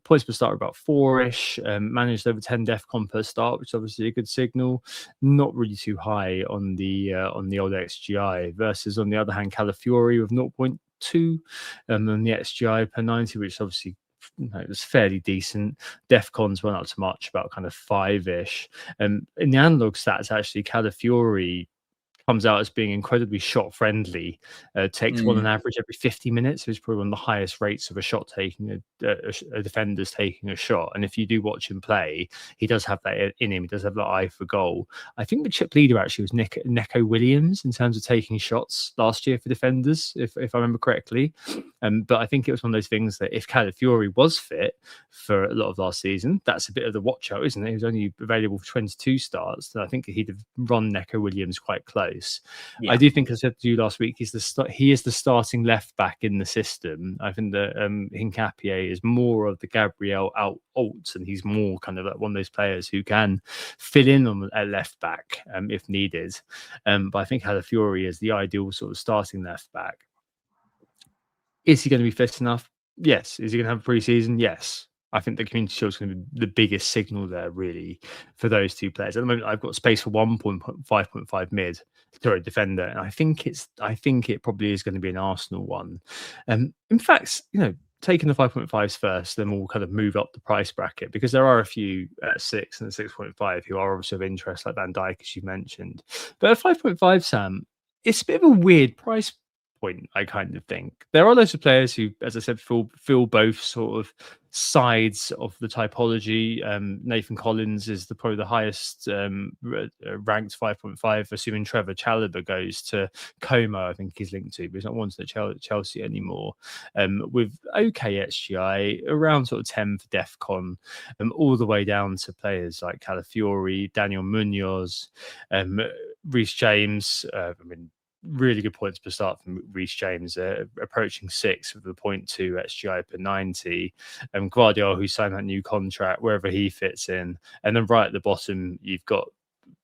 Points per start are about 4-ish, managed over 10 DEFCON per start, which is obviously a good signal. Not really too high on the old XGI, versus on the other hand, Calafiori with 0.2 and the XGI per 90, which obviously it was fairly decent. DEFCONs weren't up to much, about kind of 5-ish. In the analog stats, actually, Calafiori comes out as being incredibly shot friendly, takes one on average every 50 minutes, which is probably one of the highest rates of a shot taking, a defender's taking a shot. And if you do watch him play, he does have that in him. He does have that eye for goal. I think the chip leader actually was Neco Williams in terms of taking shots last year for defenders, if I remember correctly. But I think it was one of those things that if Calafiori was fit for a lot of last season, that's a bit of the watch out, isn't it? He was only available for 22 starts. So I think he'd have run Neco Williams quite close. Yeah. I do think, I said to you last week, he is the starting left back in the system. I think that Hincapié is more of the Gabriel alt, and he's more kind of like one of those players who can fill in on a left back if needed. But I think Calafiori is the ideal sort of starting left back. Is he going to be fit enough? Yes. Is he going to have a pre-season? Yes. I think the Community Shield is going to be the biggest signal there, really, for those two players. At the moment, I've got space for 5.5 mid, sorry, defender, and I think it probably is going to be an Arsenal one. In fact, taking the 5.5s first, then we'll kind of move up the price bracket, because there are a few at 6 and 6.5 who are obviously of interest, like Van Dijk, as you mentioned. But at 5.5, Sam, it's a bit of a weird price point, I kind of think. There are loads of players who, as I said, fill both sort of sides of the typology. Nathan Collins is probably the highest ranked 5.5, assuming Trevor Chalobah goes to Como, I think he's linked to, but he's not wanted at Chelsea anymore. With OK SGI, around sort of 10 for DEFCON, all the way down to players like Calafiori, Daniel Munoz, Reece James. Really good points per start from Reece James, approaching 6 with the 0.2 XGI per 90. Guardiola, who signed that new contract, wherever he fits in. And then right at the bottom, you've got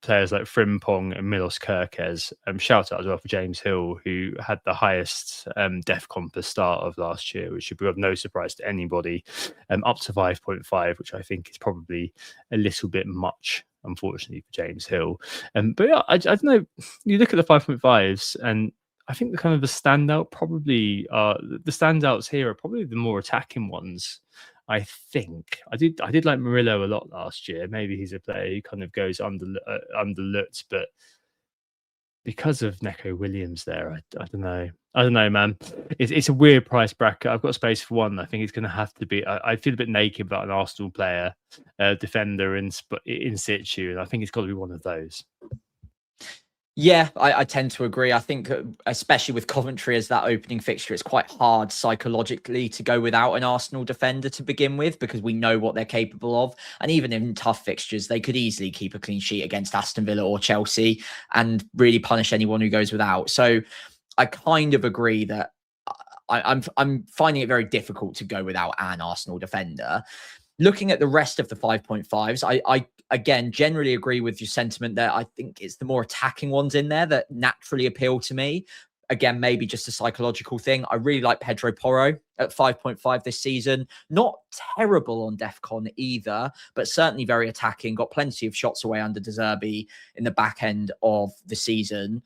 players like Frimpong and Milos Kerkez. Shout out as well for James Hill, who had the highest DEFCON per start of last year, which should be of no surprise to anybody, up to 5.5, which I think is probably a little bit much, unfortunately, for James Hill. But yeah, I don't know. You look at the 5.5s, and I think the kind of the standouts here are probably the more attacking ones. I think I did like Murillo a lot last year. Maybe he's a player who kind of goes underlooked, but because of Neco Williams there, I don't know, man. It's a weird price bracket. I've got space for one. I think it's going to have to be. I feel a bit naked about an Arsenal player, defender in situ, and I think it's got to be one of those. Yeah, I tend to agree. I think, especially with Coventry as that opening fixture, it's quite hard psychologically to go without an Arsenal defender to begin with, because we know what they're capable of. And even in tough fixtures, they could easily keep a clean sheet against Aston Villa or Chelsea and really punish anyone who goes without. So I kind of agree that I'm finding it very difficult to go without an Arsenal defender. Looking at the rest of the 5.5s, I again generally agree with your sentiment there. I think it's the more attacking ones in there that naturally appeal to me. Again, maybe just a psychological thing. I really like Pedro Porro at 5.5 this season. Not terrible on DEFCON either, but certainly very attacking. Got plenty of shots away under De Zerbi in the back end of the season.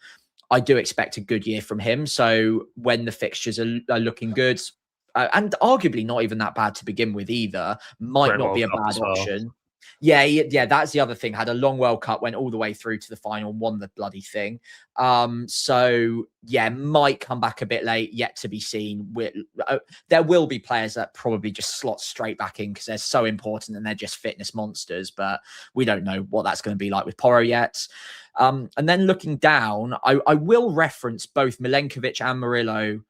I do expect a good year from him. So when the fixtures are looking good, and arguably not even that bad to begin with either, might not be a bad option. Yeah, that's the other thing. Had a long World Cup, went all the way through to the final, won the bloody thing. So yeah, might come back a bit late, yet to be seen. There will be players that probably just slot straight back in because they're so important and they're just fitness monsters, but we don't know what that's going to be like with Porro yet. And then looking down, I will reference both Milenkovic and Murillo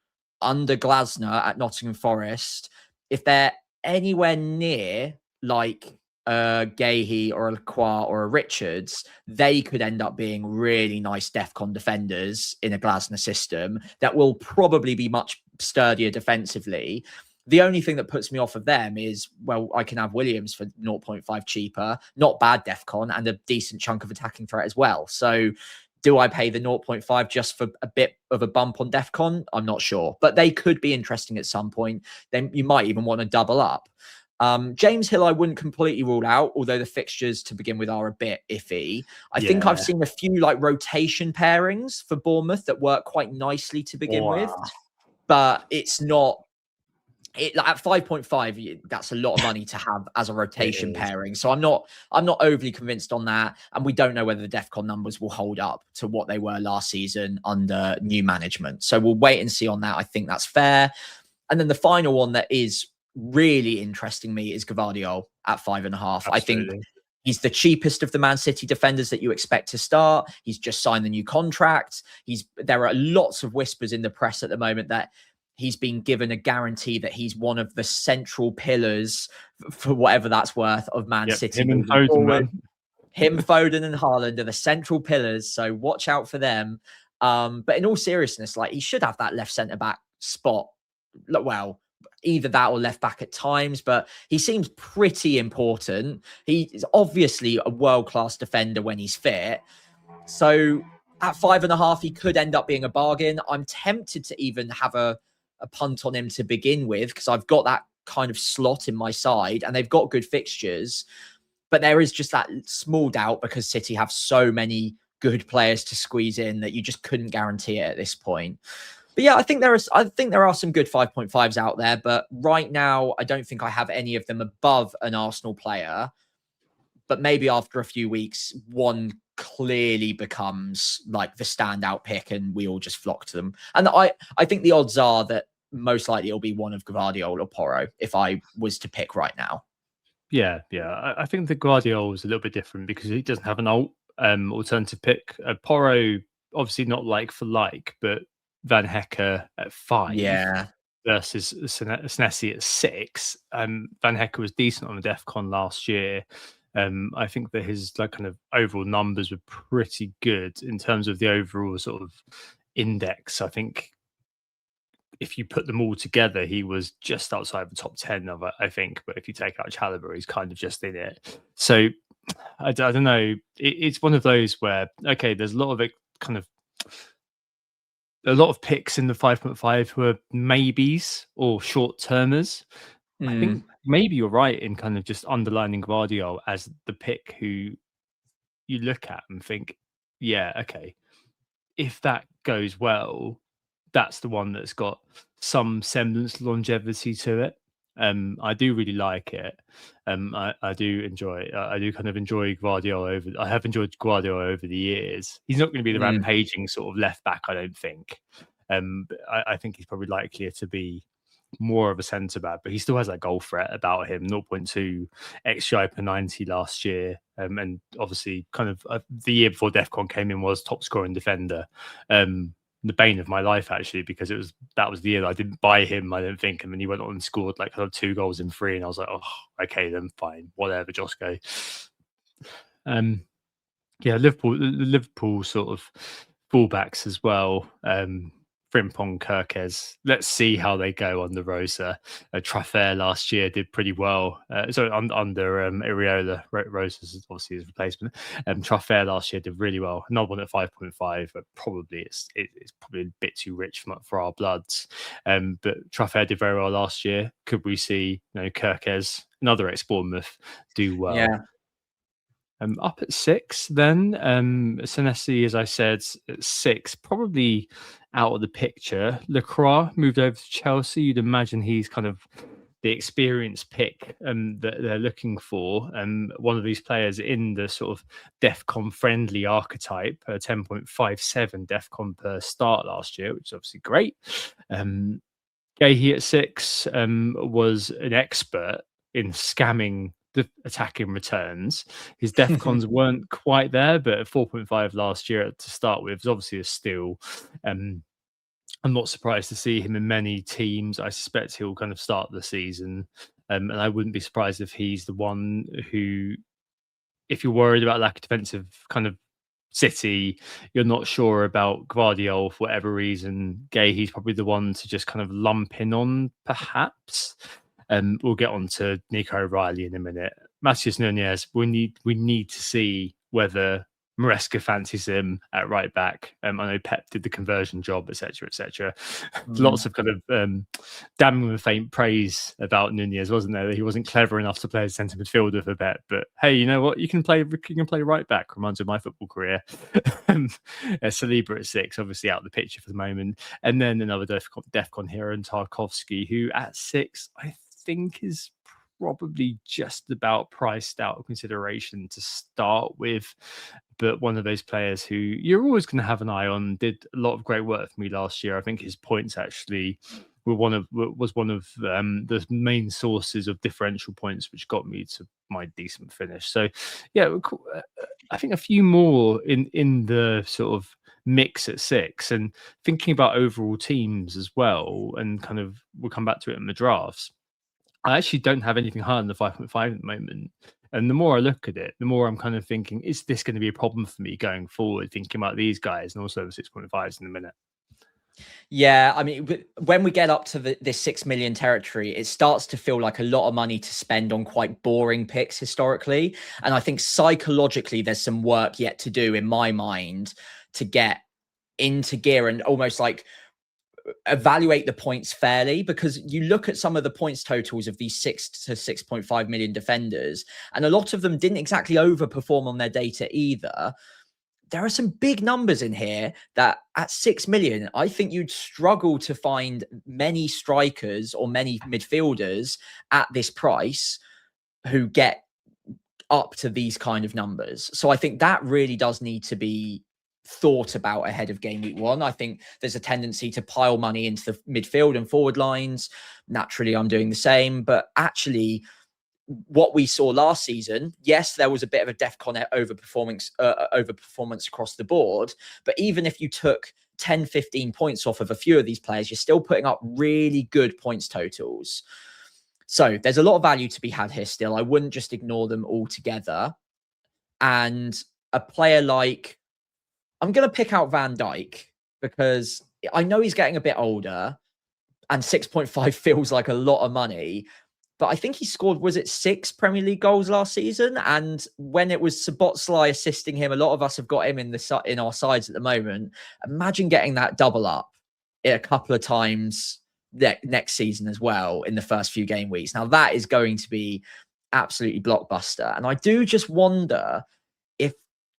under Glasner at Nottingham Forest. If they're anywhere near like Gahey or a Lacroix or a Richards, they could end up being really nice DEFCON defenders in a Glasner system that will probably be much sturdier defensively. The only thing that puts me off of them is, well, I can have Williams for 0.5 cheaper, not bad DEFCON, and a decent chunk of attacking threat as well. So do I pay the 0.5 just for a bit of a bump on DEFCON? I'm not sure, but they could be interesting at some point. Then you might even want to double up. James Hill, I wouldn't completely rule out, although the fixtures to begin with are a bit iffy. I think I've seen a few like rotation pairings for Bournemouth that work quite nicely to begin with, but it's not. Like at 5.5, that's a lot of money to have as a rotation pairing. So I'm not overly convinced on that. And we don't know whether the DEFCON numbers will hold up to what they were last season under new management. So we'll wait and see on that. I think that's fair. And then the final one that is really interesting me is Gabriel at 5.5. Absolutely. I think he's the cheapest of the Man City defenders that you expect to start. He's just signed the new contract. There are lots of whispers in the press at the moment that he's been given a guarantee that he's one of the central pillars, for whatever that's worth, of Man City. Him and Foden, Foden and Haaland are the central pillars, so watch out for them. But in all seriousness, like, he should have that left centre back spot. Well, either that or left back at times, but he seems pretty important. He is obviously a world-class defender when he's fit. So at 5.5, he could end up being a bargain. I'm tempted to even have a punt on him to begin with, because I've got that kind of slot in my side and they've got good fixtures. But there is just that small doubt because City have so many good players to squeeze in that you just couldn't guarantee it at this point. But yeah, I think there are some good 5.5s out there, but right now I don't think I have any of them above an Arsenal player. But maybe after a few weeks, one clearly becomes like the standout pick and we all just flock to them. And I think the odds are that most likely it'll be one of Gabriel or Porro if I was to pick right now. Yeah. I think the Guardiola is a little bit different because he doesn't have an alternative pick. Porro, obviously not like for like, but Van Hecke at 5 versus Senesi at 6. Van Hecke was decent on the DEFCON last year. I think that his like kind of overall numbers were pretty good in terms of the overall sort of index. I think if you put them all together, he was just outside the top 10 of it, I think. But if you take out Chalobah, he's kind of just in it. So I don't know. It's one of those where, okay, there's a lot of it kind of a lot of picks in the 5.5 who are maybes or short termers. I think maybe you're right in kind of just underlining Guardiola as the pick who you look at and think, yeah, okay, if that goes well, that's the one that's got some semblance of longevity to it. I do really like it. I do enjoy. I do kind of enjoy Guardiola I have enjoyed Guardiola over the years. He's not going to be the rampaging sort of left back, I don't think. But I think he's probably likelier to be more of a centre back, but he still has that goal threat about him. 0.2 XGI per 90 last year, and obviously, kind of the year before DEFCON came in, was top scoring defender. The bane of my life, actually, because that was the year that I didn't buy him, I don't think, and then he went on and scored like 2 goals in 3, and I was like, oh, okay, then fine, whatever, Josko. Yeah, Liverpool sort of fullbacks as well. Frimpong, Kirkes. Let's see how they go under Rosa. Traffert last year did pretty well. Under Iriola, Rosa's obviously his replacement. Traffert last year did really well. Another one at 5.5, but probably it's probably a bit too rich for our bloods. But Traffert did very well last year. Could we see Kirkes, another ex-Bournemouth, do well? Yeah. Up at 6, then Senesi, as I said, at 6, probably out of the picture. Lacroix moved over to Chelsea. You'd imagine he's kind of the experienced pick that they're looking for. One of these players in the sort of DEFCON friendly archetype, 10.57 DEFCON per start last year, which is obviously great. Gahey at 6 was an expert in scamming the attacking returns. His DEFCONs weren't quite there, but at 4.5 last year to start with is obviously a steal. I'm not surprised to see him in many teams. I suspect he'll kind of start the season, and I wouldn't be surprised if he's the one who, if you're worried about lack of defensive kind of City, you're not sure about Guardiola for whatever reason. He's probably the one to just kind of lump in on, perhaps. We'll get on to Nico O'Reilly in a minute. Matheus Nunes, we need to see whether Maresca fancies him at right back. I know Pep did the conversion job, etc., etc. Lots of kind of damning with faint praise about Nunes, wasn't there? That he wasn't clever enough to play as centre midfielder for Pep. But hey, you know what? You can play right back. Reminds me of my football career. Saliba at 6, obviously out of the picture for the moment, and then another Defcon hero in Tarkowski, who at 6 I think is probably just about priced out of consideration to start with, but one of those players who you're always going to have an eye on. Did a lot of great work for me last year. I think his points actually was one of the main sources of differential points, which got me to my decent finish. So yeah, I think a few more in the sort of mix at 6, and thinking about overall teams as well, and kind of we'll come back to it in the drafts. I actually don't have anything higher than the 5.5 at the moment. And the more I look at it, the more I'm kind of thinking, is this going to be a problem for me going forward, thinking about these guys and also the 6.5s in a minute? Yeah, I mean, when we get up to this 6 million territory, it starts to feel like a lot of money to spend on quite boring picks historically. And I think psychologically, there's some work yet to do in my mind to get into gear and almost like evaluate the points fairly, because you look at some of the points totals of these 6 to 6.5 million defenders, and a lot of them didn't exactly overperform on their data either. There are some big numbers in here that at 6 million, I think you'd struggle to find many strikers or many midfielders at this price who get up to these kind of numbers. So I think that really does need to be thought about ahead of game week 1. I think there's a tendency to pile money into the midfield and forward lines. Naturally, I'm doing the same, but actually what we saw last season, yes, there was a bit of a DEFCON overperformance across the board, but even if you took 10, 15 points off of a few of these players, you're still putting up really good points totals. So there's a lot of value to be had here still. I wouldn't just ignore them altogether. And a player like, I'm going to pick out Van Dijk because I know he's getting a bit older and 6.5 feels like a lot of money, but I think he scored, was it 6 Premier League goals last season? And when it was Szoboszlai assisting him, a lot of us have got him in our sides at the moment. Imagine getting that double up a couple of times next season as well in the first few game weeks. Now that is going to be absolutely blockbuster. And I do just wonder if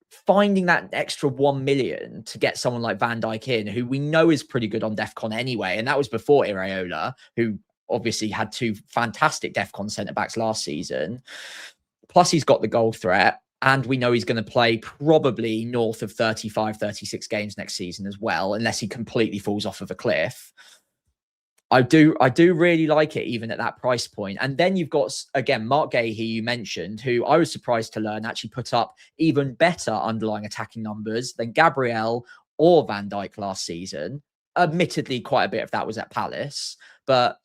finding that extra 1 million to get someone like Van Dijk in, who we know is pretty good on DEFCON anyway, and that was before Iraola, who obviously had 2 fantastic DEFCON centre-backs last season. Plus he's got the goal threat, and we know he's going to play probably north of 35, 36 games next season as well, unless he completely falls off of a cliff. I do really like it, even at that price point. And then you've got, again, Mark Gahey, you mentioned, who I was surprised to learn actually put up even better underlying attacking numbers than Gabriel or Van Dijk last season. Admittedly, quite a bit of that was at Palace. But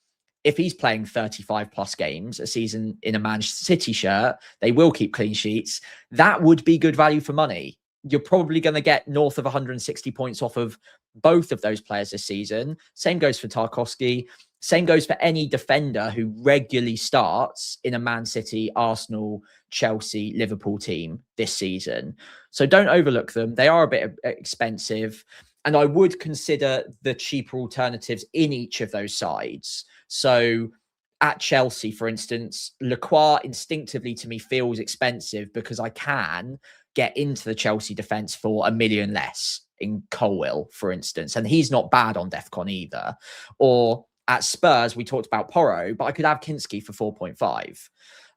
if he's playing 35 plus games a season in a Man City shirt, they will keep clean sheets. That would be good value for money. You're probably going to get north of 160 points off of both of those players this season. Same goes for Tarkowski. Same goes for any defender who regularly starts in a Man City, Arsenal, Chelsea, Liverpool team this season. So don't overlook them. They are a bit expensive. And I would consider the cheaper alternatives in each of those sides. So at Chelsea, for instance, Lacroix instinctively to me feels expensive because I can get into the Chelsea defence for $1 million less in Colwill, for instance. And he's not bad on DEFCON either. Or at Spurs, we talked about Porro, but I could have Kinski for 4.5.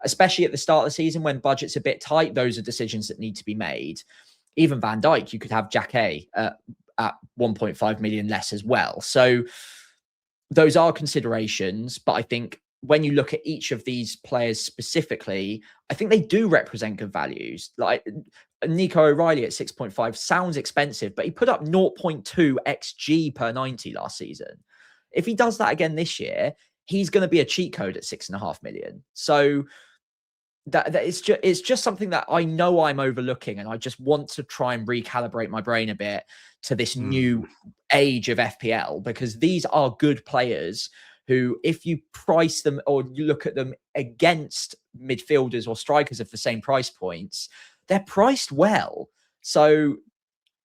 Especially at the start of the season when budget's a bit tight, those are decisions that need to be made. Even Van Dijk, you could have Jacquet at 1.5 million less as well. So those are considerations, but I think when you look at each of these players specifically, I think they do represent good values. Like Nico O'Reilly at 6.5 sounds expensive, but he put up 0.2 XG per 90 last season. If he does that again this year, he's going to be a cheat code at 6.5 million. So that it's just something that I know I'm overlooking, and I just want to try and recalibrate my brain a bit to this new age of FPL, because these are good players who, if you price them or you look at them against midfielders or strikers of the same price points, they're priced well. So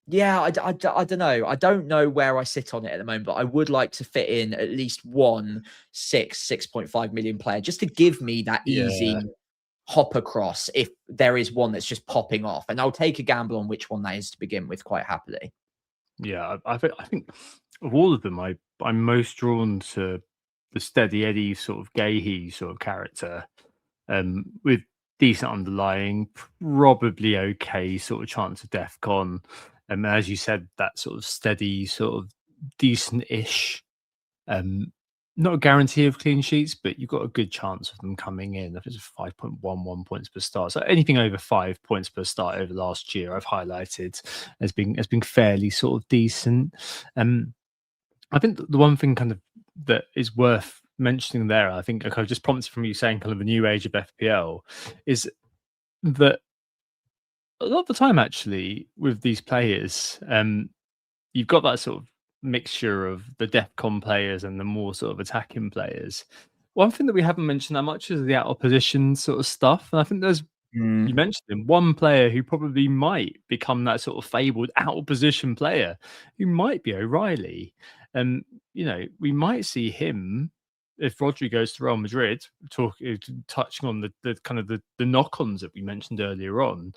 yeah, I don't know. I don't know where I sit on it at the moment, but I would like to fit in at least one 6.5 million player, just to give me that easy hop across if there is one that's just popping off. And I'll take a gamble on which one that is to begin with quite happily. Yeah, I think of all of them, I'm most drawn to the steady Eddie sort of Gahey sort of character, with decent underlying, probably okay sort of chance of def con. And as you said, that sort of steady, sort of decent-ish, not a guarantee of clean sheets, but you've got a good chance of them coming in. If it's 5.11 points per start, so anything over 5 points per start over last year, I've highlighted as being fairly sort of decent. I think the one thing kind of that is worth mentioning there, I think I just prompted from you saying kind of the new age of FPL, is that a lot of the time actually with these players, you've got that sort of mixture of the DEFCON players and the more sort of attacking players. One thing that we haven't mentioned that much is the out of position sort of stuff. And I think there's, you mentioned him, one player who probably might become that sort of fabled out of position player, who might be O'Reilly. And, we might see him, if Rodri goes to Real Madrid, touching on the kind of the knock-ons that we mentioned earlier on,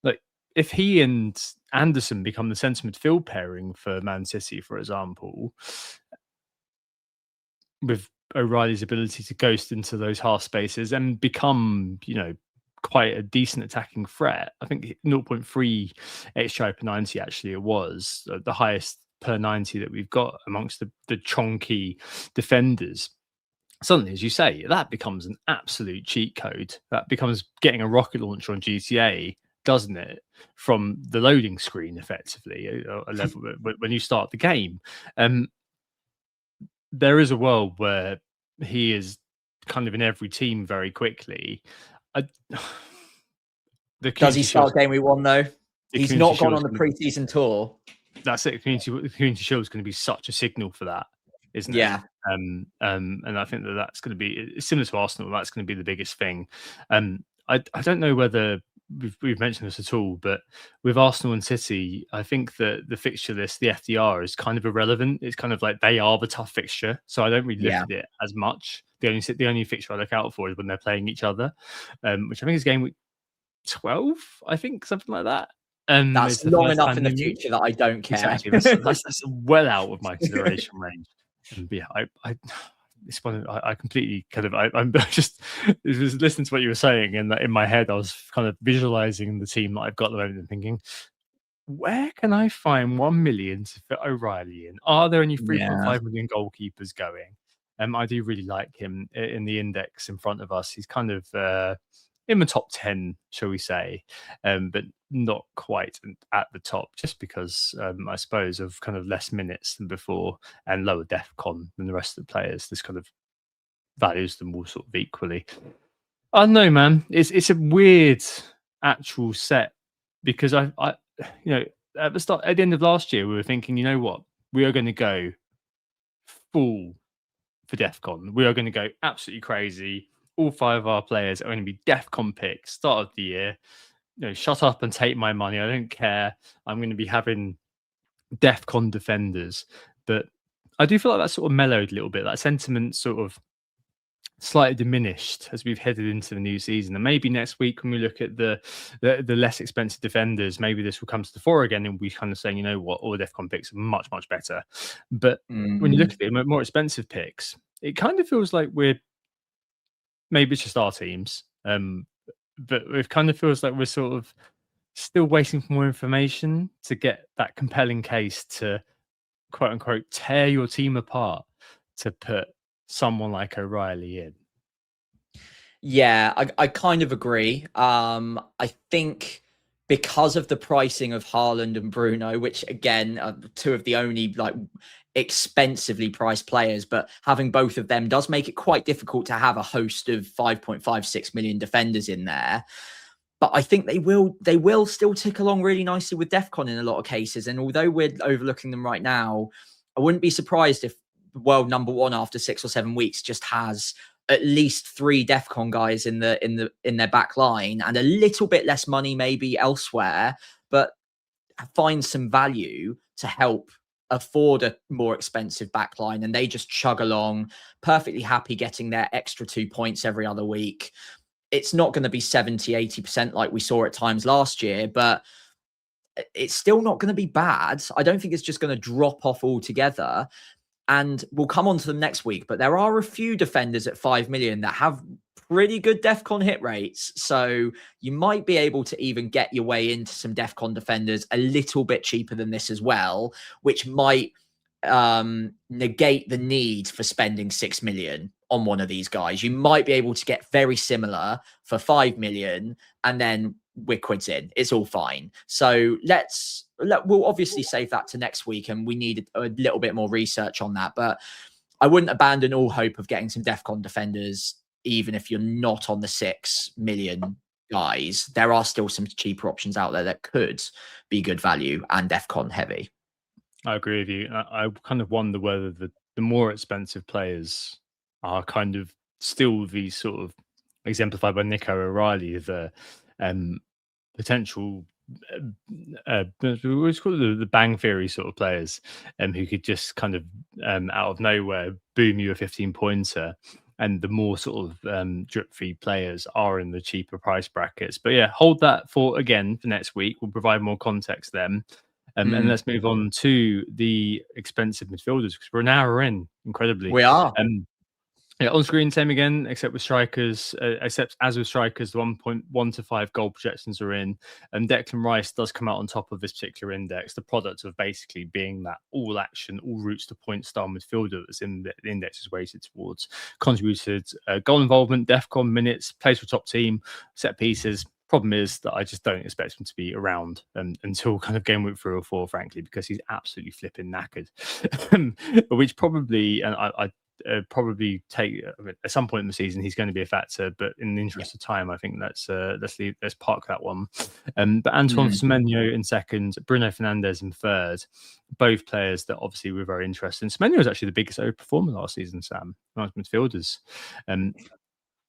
like if he and Anderson become the centre midfield pairing for Man City, for example, with O'Reilly's ability to ghost into those half spaces and become, quite a decent attacking threat. I think 0.3 XGI per 90 actually it was the highest per 90 that we've got amongst the chonky defenders. Suddenly, as you say, that becomes an absolute cheat code. That becomes getting a rocket launcher on GTA, doesn't it? From the loading screen, effectively, a level when you start the game. There is a world where he is kind of in every team very quickly. Does he start game week 1 though? He's not gone on the preseason tour. That's it. Community Shield is going to be such a signal for that, isn't it? Yeah. And I think that's going to be similar to Arsenal. That's going to be the biggest thing. I don't know whether we've mentioned this at all, but with Arsenal and City, I think that the fixture list, the FDR, is kind of irrelevant. It's kind of like they are the tough fixture, so I don't really look at it as much. The only fixture I look out for is when they're playing each other, which I think is game week 12. I think something like that. That's long enough in the future that I don't care. Exactly. That's well out of my consideration range. And yeah, it's one I completely kind of I'm just listening to what you were saying, and in my head I was kind of visualizing the team that I've got at the moment and thinking, where can I find 1 million to fit O'Reilly in? Are there any 3.5 million goalkeepers going? I do really like him in the index in front of us. He's kind of in the top 10, shall we say, but not quite at the top, just because I suppose of kind of less minutes than before and lower DEFCON than the rest of the players. This kind of values them all sort of equally. I don't know, man. It's a weird actual set, because I at the end of last year we were thinking, you know what, we are going to go full for DEFCON. We are going to go absolutely crazy. All 5 of our players are going to be DEFCON picks, start of the year. Shut up and take my money. I don't care. I'm going to be having DEFCON defenders. But I do feel like that sort of mellowed a little bit. That sentiment sort of slightly diminished as we've headed into the new season. And maybe next week when we look at the less expensive defenders, maybe this will come to the fore again and we're kind of saying, you know what, all the DEFCON picks are much, much better. But when you look at the more expensive picks, it kind of feels like maybe it's just our teams, but it kind of feels like we're sort of still waiting for more information to get that compelling case to, quote unquote, tear your team apart to put someone like O'Reilly in. Yeah, I kind of agree. I think because of the pricing of Haaland and Bruno, which again are 2 of the only expensively priced players, but having both of them does make it quite difficult to have a host of 5.56 million defenders in there. But I think they will still tick along really nicely with DEFCON in a lot of cases. And although we're overlooking them right now, I wouldn't be surprised if world number one after 6 or 7 weeks just has at least 3 DEFCON guys in their back line and a little bit less money maybe elsewhere, but find some value to help afford a more expensive backline, and they just chug along, perfectly happy getting their extra 2 points every other week. It's not going to be 70-80% like we saw at times last year, but it's still not going to be bad. I don't think it's just going to drop off altogether. And we'll come on to them next week, but there are a few defenders at 5 million that have pretty good DEFCON hit rates. So you might be able to even get your way into some DEFCON defenders a little bit cheaper than this as well, which might negate the need for spending 6 million on one of these guys. You might be able to get very similar for 5 million and then we're quids in. It's all fine. So we'll obviously save that to next week, and we need a little bit more research on that. But I wouldn't abandon all hope of getting some DEFCON defenders, even if you're not on the 6 million guys. There are still some cheaper options out there that could be good value and DEFCON heavy. I agree with you. I kind of wonder whether the more expensive players are kind of still these sort of exemplified by Nico O'Reilly, the potential what's called the bang theory sort of players, who could just kind of out of nowhere boom you a 15-pointer, and the more sort of drip feed players are in the cheaper price brackets. But yeah, hold that for next week. We'll provide more context then. And let's move on to the expensive midfielders, because we're an hour in, incredibly. We are. Yeah, on screen, same again, except with strikers. Except as with strikers, the 1.1 to 5 goal projections are in. And Declan Rice does come out on top of this particular index, the product of basically being that all action, all routes to point style midfielder that's in the index is weighted towards. Contributed goal involvement, DEFCON minutes, plays for top team, set pieces. Problem is that I just don't expect him to be around until kind of game week 3 or 4, frankly, because he's absolutely flipping knackered. Which probably, and I probably take at some point in the season he's going to be a factor, but in the interest of time, I think let's park that one. But Antoine Semenyo in second, Bruno Fernandes in third, both players that obviously we're very interested in. Semenyo was actually the biggest overperformer last season, Sam, amongst midfielders. Did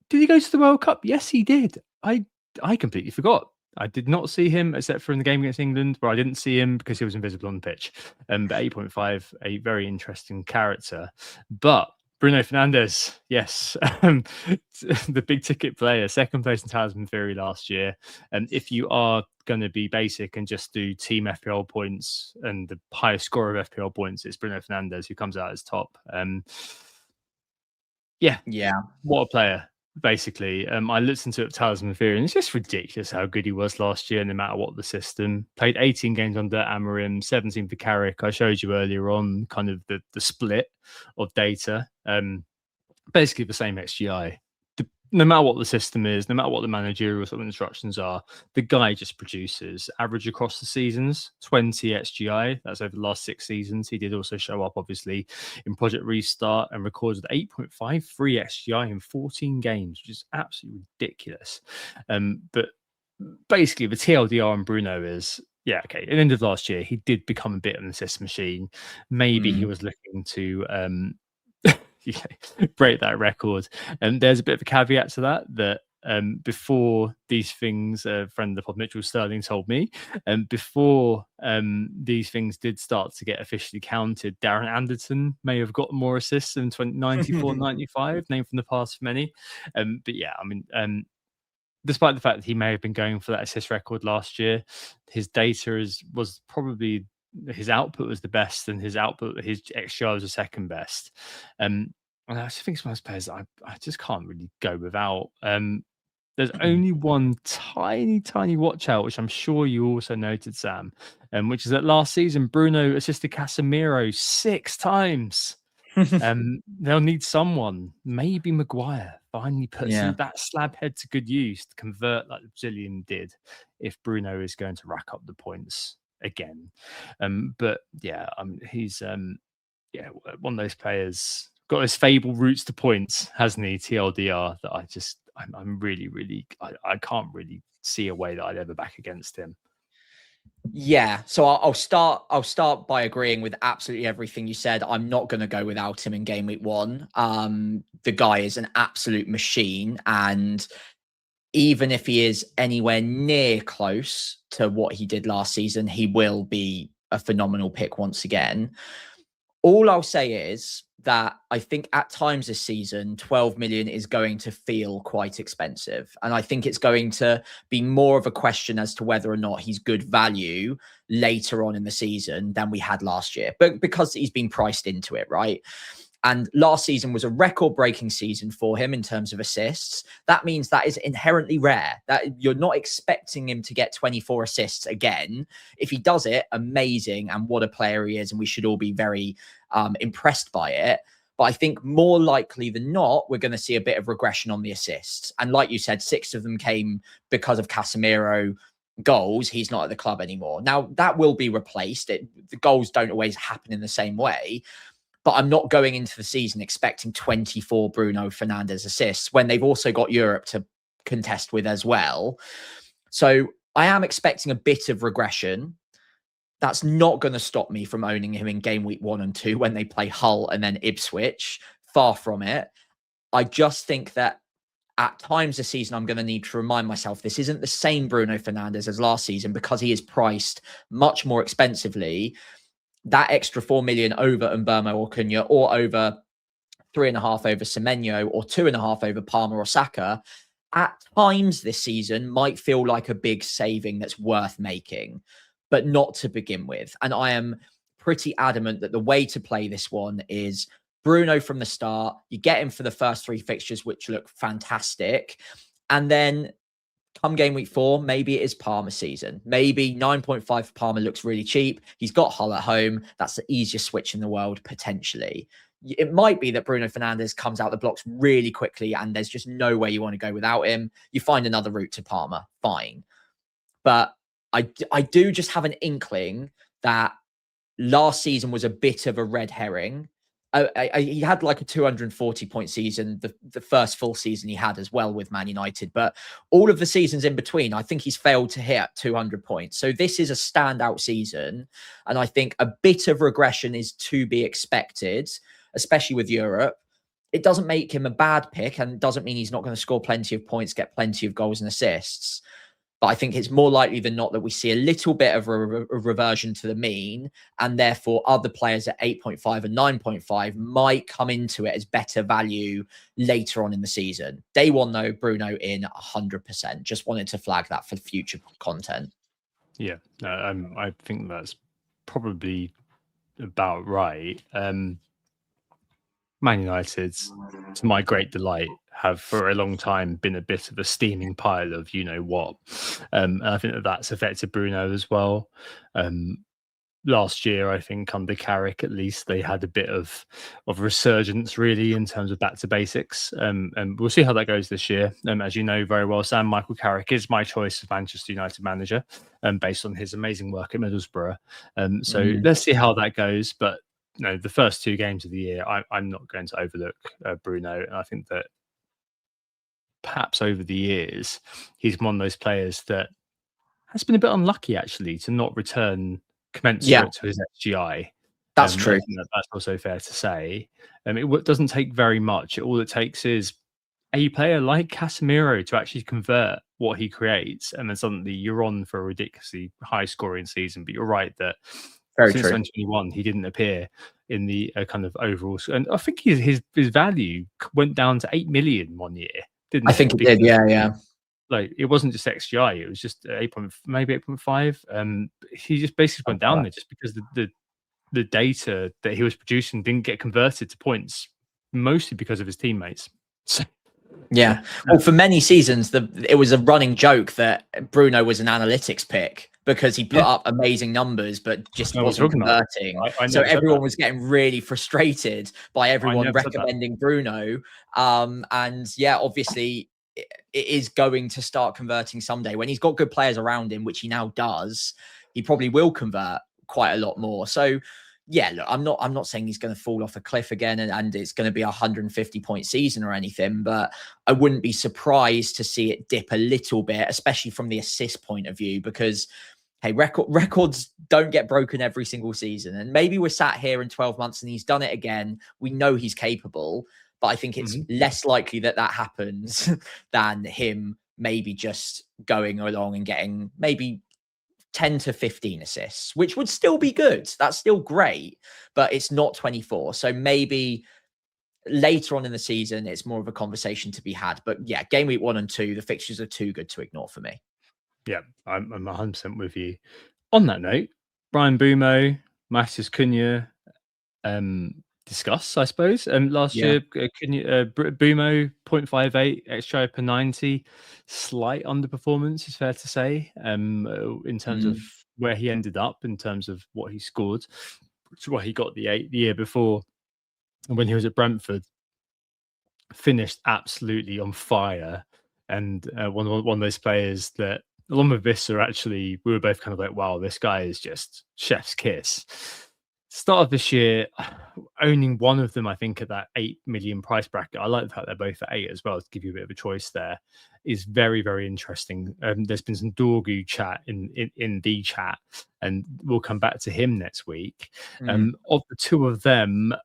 he go to the World Cup? Yes, he did. I completely forgot. I did not see him except for in the game against England, where I didn't see him because he was invisible on the pitch. But 8.5, a very interesting character. But Bruno Fernandes, yes, the big ticket player, second place in Talisman Theory last year. And if you are going to be basic and just do team FPL points and the highest score of FPL points, it's Bruno Fernandes who comes out as top. Yeah, what a player. Basically, I listened to it Talisman Theory, and it's just ridiculous how good he was last year, no matter what the system. Played 18 games under Amorim, 17 for Carrick. I showed you earlier on kind of the split of data. Basically the same XGI. No matter what the system is, no matter what the managerial sort of instructions are, the guy just produces. Average across the seasons, 20 XGI. That's over the last 6 seasons. He did also show up, obviously, in Project Restart and recorded 8.53 XGI in 14 games, which is absolutely ridiculous. But basically, the TLDR on Bruno is, yeah, okay. At the end of last year, he did become a bit of an assist machine. Maybe he was looking to break that record. And there's a bit of a caveat to that before these things, a friend of the pod, Mitchell Sterling, told me, before these things did start to get officially counted, Darren Anderton may have got more assists in 94, 95, named from the past for many. But yeah, I mean, despite the fact that he may have been going for that assist record last year, his data was probably, his output was the best, and his XGI was the second best. And I just think it's one of those players that I just can't really go without. There's only one tiny watch out, which I'm sure you also noted, Sam, which is that last season Bruno assisted Casemiro 6 times. They'll need someone. Maybe Maguire finally puts that slab head to good use to convert like the Brazilian did, if Bruno is going to rack up the points again. But yeah, he's yeah, one of those players got his fable routes to points, hasn't he? TLDR. That I'm really, really, I can't really see a way that I'd ever back against him. Yeah, so I'll start by agreeing with absolutely everything you said. I'm not going to go without him in game week 1. The guy is an absolute machine, and even if he is anywhere near close to what he did last season, he will be a phenomenal pick once again. All I'll say is that I think at times this season, 12 million is going to feel quite expensive. And I think it's going to be more of a question as to whether or not he's good value later on in the season than we had last year, but because he's been priced into it, right? And last season was a record-breaking season for him in terms of assists. That means that is inherently rare, that you're not expecting him to get 24 assists again. If he does it, amazing. And what a player he is. And we should all be very impressed by it. But I think more likely than not, we're going to see a bit of regression on the assists. And like you said, 6 of them came because of Casemiro goals. He's not at the club anymore. Now, that will be replaced. The goals don't always happen in the same way. But I'm not going into the season expecting 24 Bruno Fernandes assists when they've also got Europe to contest with as well. So I am expecting a bit of regression. That's not going to stop me from owning him in game week 1 and 2 when they play Hull and then Ipswich. Far from it. I just think that at times this season, I'm going to need to remind myself this isn't the same Bruno Fernandes as last season because he is priced much more expensively. That extra 4 million over Mbeumo or Cunha, or over 3.5 over Semenyo, or 2.5 over Palmer or Saka, at times this season might feel like a big saving that's worth making, but not to begin with. And I am pretty adamant that the way to play this one is Bruno from the start. You get him for the first 3 fixtures, which look fantastic. And then come game week 4, maybe it is Palmer season. Maybe 9.5 for Palmer looks really cheap. He's got Hull at home. That's the easiest switch in the world, potentially. It might be that Bruno Fernandes comes out the blocks really quickly and there's just no way you want to go without him. You find another route to Palmer, fine. But I do just have an inkling that last season was a bit of a red herring. He had like a 240-point season, the first full season he had as well with Man United. But all of the seasons in between, I think he's failed to hit 200 points. So this is a standout season. And I think a bit of regression is to be expected, especially with Europe. It doesn't make him a bad pick and doesn't mean he's not going to score plenty of points, get plenty of goals and assists. But I think it's more likely than not that we see a little bit of a reversion to the mean, and therefore other players at 8.5 and 9.5 might come into it as better value later on in the season. Day 1, though, Bruno in 100%. Just wanted to flag that for future content. Yeah, I think that's probably about right. Man United, to my great delight, have for a long time been a bit of a steaming pile of you know what. And I think that's affected Bruno as well. Last year, I think under Carrick, at least, they had a bit of resurgence really in terms of back to basics. And we'll see how that goes this year. As you know very well, Sam, Michael Carrick is my choice of Manchester United manager, based on his amazing work at Middlesbrough. Let's see how that goes. But no, the first 2 games of the year, I'm not going to overlook Bruno. And I think that perhaps over the years, he's one of those players that has been a bit unlucky, actually, to not return commensurate to his XGI. That's true. That's also fair to say. It doesn't take very much. All it takes is a player like Casemiro to actually convert what he creates. And then suddenly you're on for a ridiculously high scoring season. But you're right that since 2021, he didn't appear in the kind of overall. And I think his value went down to 8 million one year, didn't it? I think it did, yeah. Like, it wasn't just XGI, it was just 8.5. He just basically went down there just because the data that he was producing didn't get converted to points, mostly because of his teammates. So, yeah. Well, for many seasons, it was a running joke that Bruno was an analytics pick because he put up amazing numbers, but just wasn't converting. So everyone was getting really frustrated by everyone recommending Bruno. And yeah, obviously it is going to start converting someday. When he's got good players around him, which he now does, he probably will convert quite a lot more. So yeah, look, I'm not saying he's going to fall off a cliff again and it's going to be a 150-point season or anything, but I wouldn't be surprised to see it dip a little bit, especially from the assist point of view, because hey, records don't get broken every single season. And maybe we're sat here in 12 months and he's done it again. We know he's capable, but I think it's less likely that happens than him maybe just going along and getting maybe 10 to 15 assists, which would still be good. That's still great, but it's not 24. So maybe later on in the season, it's more of a conversation to be had. But yeah, game week 1 and 2, the fixtures are too good to ignore for me. Yeah, I'm 100% with you. On that note, Brian Bumo, Matheus Cunha, discuss, I suppose. Last year, Bumo 0.58 XGI per 90, slight underperformance, is fair to say, in terms of where he ended up, in terms of what he scored, which is what he got the year before, and when he was at Brentford, finished absolutely on fire, and one of those players that, along with Visser, actually, we were both kind of like, wow, this guy is just chef's kiss. Start of this year, owning one of them, I think, at that 8 million price bracket. I like the fact they're both at 8 as well, to give you a bit of a choice there, is very, very interesting. There's been some Dorgu chat in the chat, and we'll come back to him next week. Of the two of them,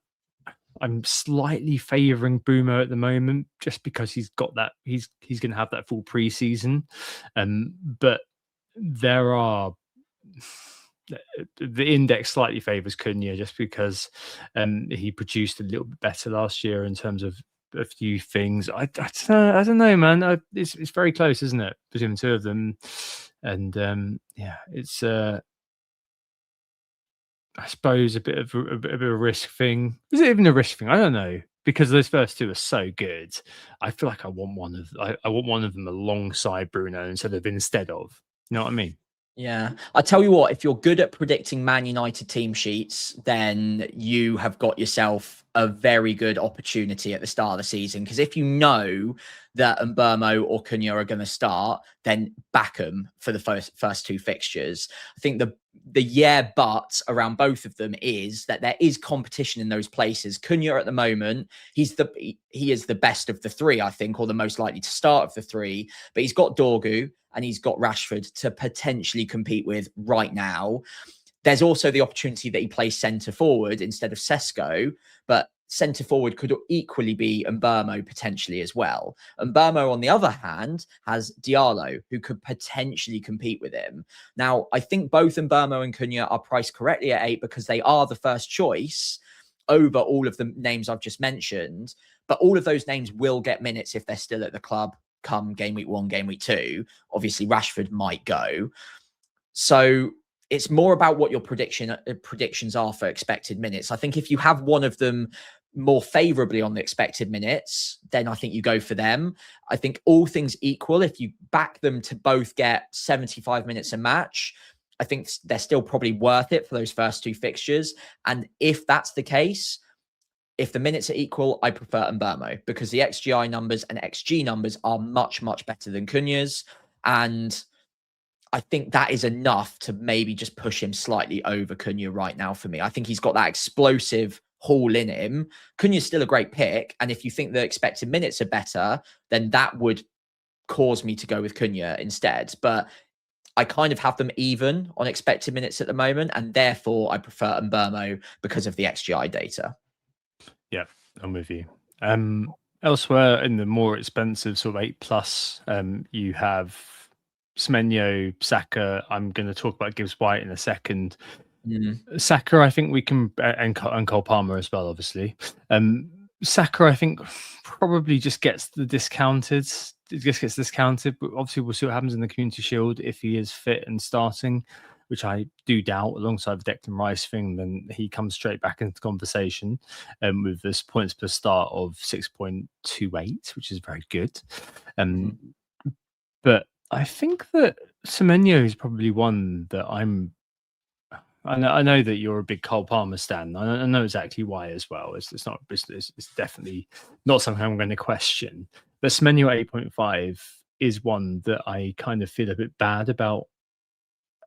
I'm slightly favouring Bruno at the moment, just because he's got that. He's going to have that full preseason, but there are the index slightly favours Cunha, just because he produced a little bit better last year in terms of a few things. I don't know, man. It's very close, isn't it, between the two of them? And yeah, it's I suppose a bit of a risk thing. Is it even a risk thing? I don't know, because those first two are so good. I feel like I want one of them alongside Bruno instead of. You know what I mean? Yeah. I tell you what, if you're good at predicting Man United team sheets, then you have got yourself a very good opportunity at the start of the season. Because if you know that Mbeumo or Cunha are going to start, then back them for the first two fixtures. I think the but around both of them is that there is competition in those places. Cunha at the moment, he is the best of the three, I think, or the most likely to start of the three. But he's got Dorgu and he's got Rashford to potentially compete with right now. There's also the opportunity that he plays centre forward instead of Sesko, but centre forward could equally be Mbeumo potentially as well. Mbeumo, on the other hand, has Diallo, who could potentially compete with him. Now, I think both Mbeumo and Cunha are priced correctly at 8 because they are the first choice over all of the names I've just mentioned. But all of those names will get minutes if they're still at the club come game week 1, game week 2. Obviously, Rashford might go. So it's more about what your predictions are for expected minutes. I think if you have one of them more favorably on the expected minutes, then I think you go for them. I think all things equal, if you back them to both get 75 minutes a match, I think they're still probably worth it for those first two fixtures. And if that's the case, if the minutes are equal, I prefer Mbeumo because the XGI numbers and XG numbers are much, much better than Cunha's. And I think that is enough to maybe just push him slightly over Cunha right now for me. I think he's got that explosive haul in him. Cunha's still a great pick. And if you think the expected minutes are better, then that would cause me to go with Cunha instead. But I kind of have them even on expected minutes at the moment. And therefore, I prefer Mbeumo because of the XGI data. Yeah, I'm with you. Elsewhere in the more expensive sort of 8+, you have Semenyo, Saka. I'm going to talk about Gibbs White in a second. Saka, I think we can, and Cole Palmer as well, obviously. Saka, I think, probably just gets discounted. It just gets discounted, but obviously we'll see what happens in the Community Shield if he is fit and starting, which I do doubt. Alongside the Declan Rice thing, then he comes straight back into conversation with this points per start of 6.28, which is very good. But I think that Semenyo is probably one that I know that you're a big Cole Palmer stan. I know exactly why as well. It's definitely not something I'm going to question. But Semenyo 8.5 is one that I kind of feel a bit bad about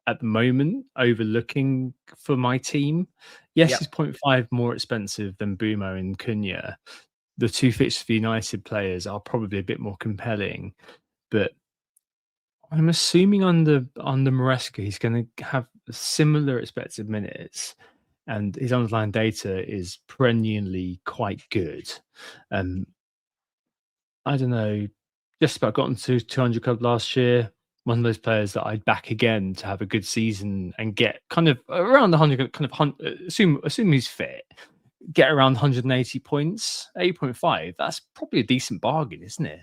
at the moment overlooking for my team. Yes, Yep. he's 0.5 more expensive than Bumo and Cunha. The two fixtures for United players are probably a bit more compelling, but I'm assuming under Maresca, he's going to have similar expected minutes, and his underlying data is perennially quite good. I don't know, just about gotten to 200 club last year. One of those players that I'd back again to have a good season and get kind of around the 100, assume he's fit, get around 180 points, 8.5. That's probably a decent bargain, isn't it?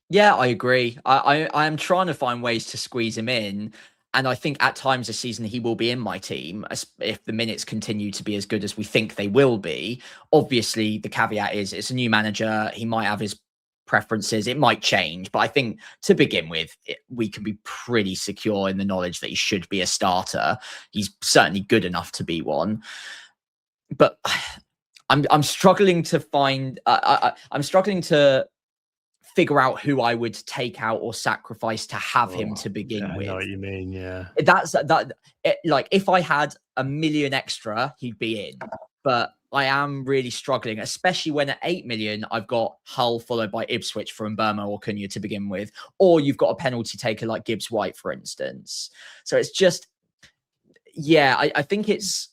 Yeah, I agree. I am trying to find ways to squeeze him in. And I think at times this season he will be in my team if the minutes continue to be as good as we think they will be. Obviously, the caveat is it's a new manager. He might have his preferences. It might change. But I think to begin with, we can be pretty secure in the knowledge that he should be a starter. He's certainly good enough to be one. But I'm struggling to find... I'm struggling to figure out who I would take out or sacrifice to have him to begin with. I know what you mean, yeah. Like if I had $1 million extra, he'd be in. But I am really struggling, especially when at 8 million, I've got Hull followed by Ipswich from Burma or Cunha to begin with, or you've got a penalty taker like Gibbs White, for instance. So it's just, yeah, I think it's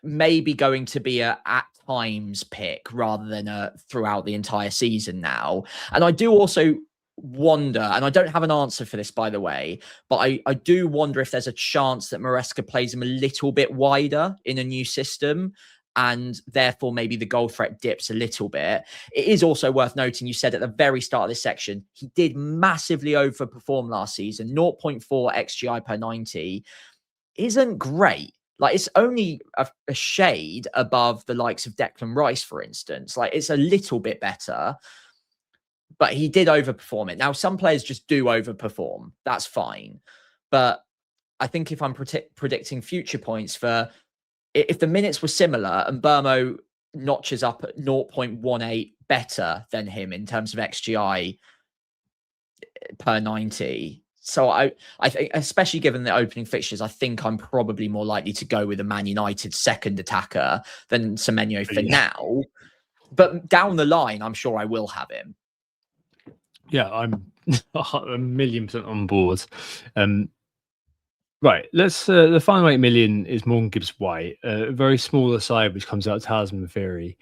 maybe going to be a at times pick rather than a throughout the entire season now. And I do also wonder, and I don't have an answer for this, by the way, but I do wonder if there's a chance that Maresca plays him a little bit wider in a new system, and therefore maybe the goal threat dips a little bit. It is also worth noting, you said at the very start of this section, he did massively overperform last season. 0.4 XGI per 90 isn't great. Like, it's only a shade above the likes of Declan Rice, for instance. Like, it's a little bit better, but he did overperform it. Now, some players just do overperform. That's fine. But I think if I'm predicting future points for, if the minutes were similar and Burmo notches up at 0.18 better than him in terms of XGI per 90, so I think, especially given the opening fixtures, I think I'm probably more likely to go with a Man United second attacker than Semenyo for now. But down the line, I'm sure I will have him. Yeah, I'm 1,000,000% on board. Right, let's. The final 8 million is Morgan Gibbs White, a very small aside, which comes out of Talisman Theory.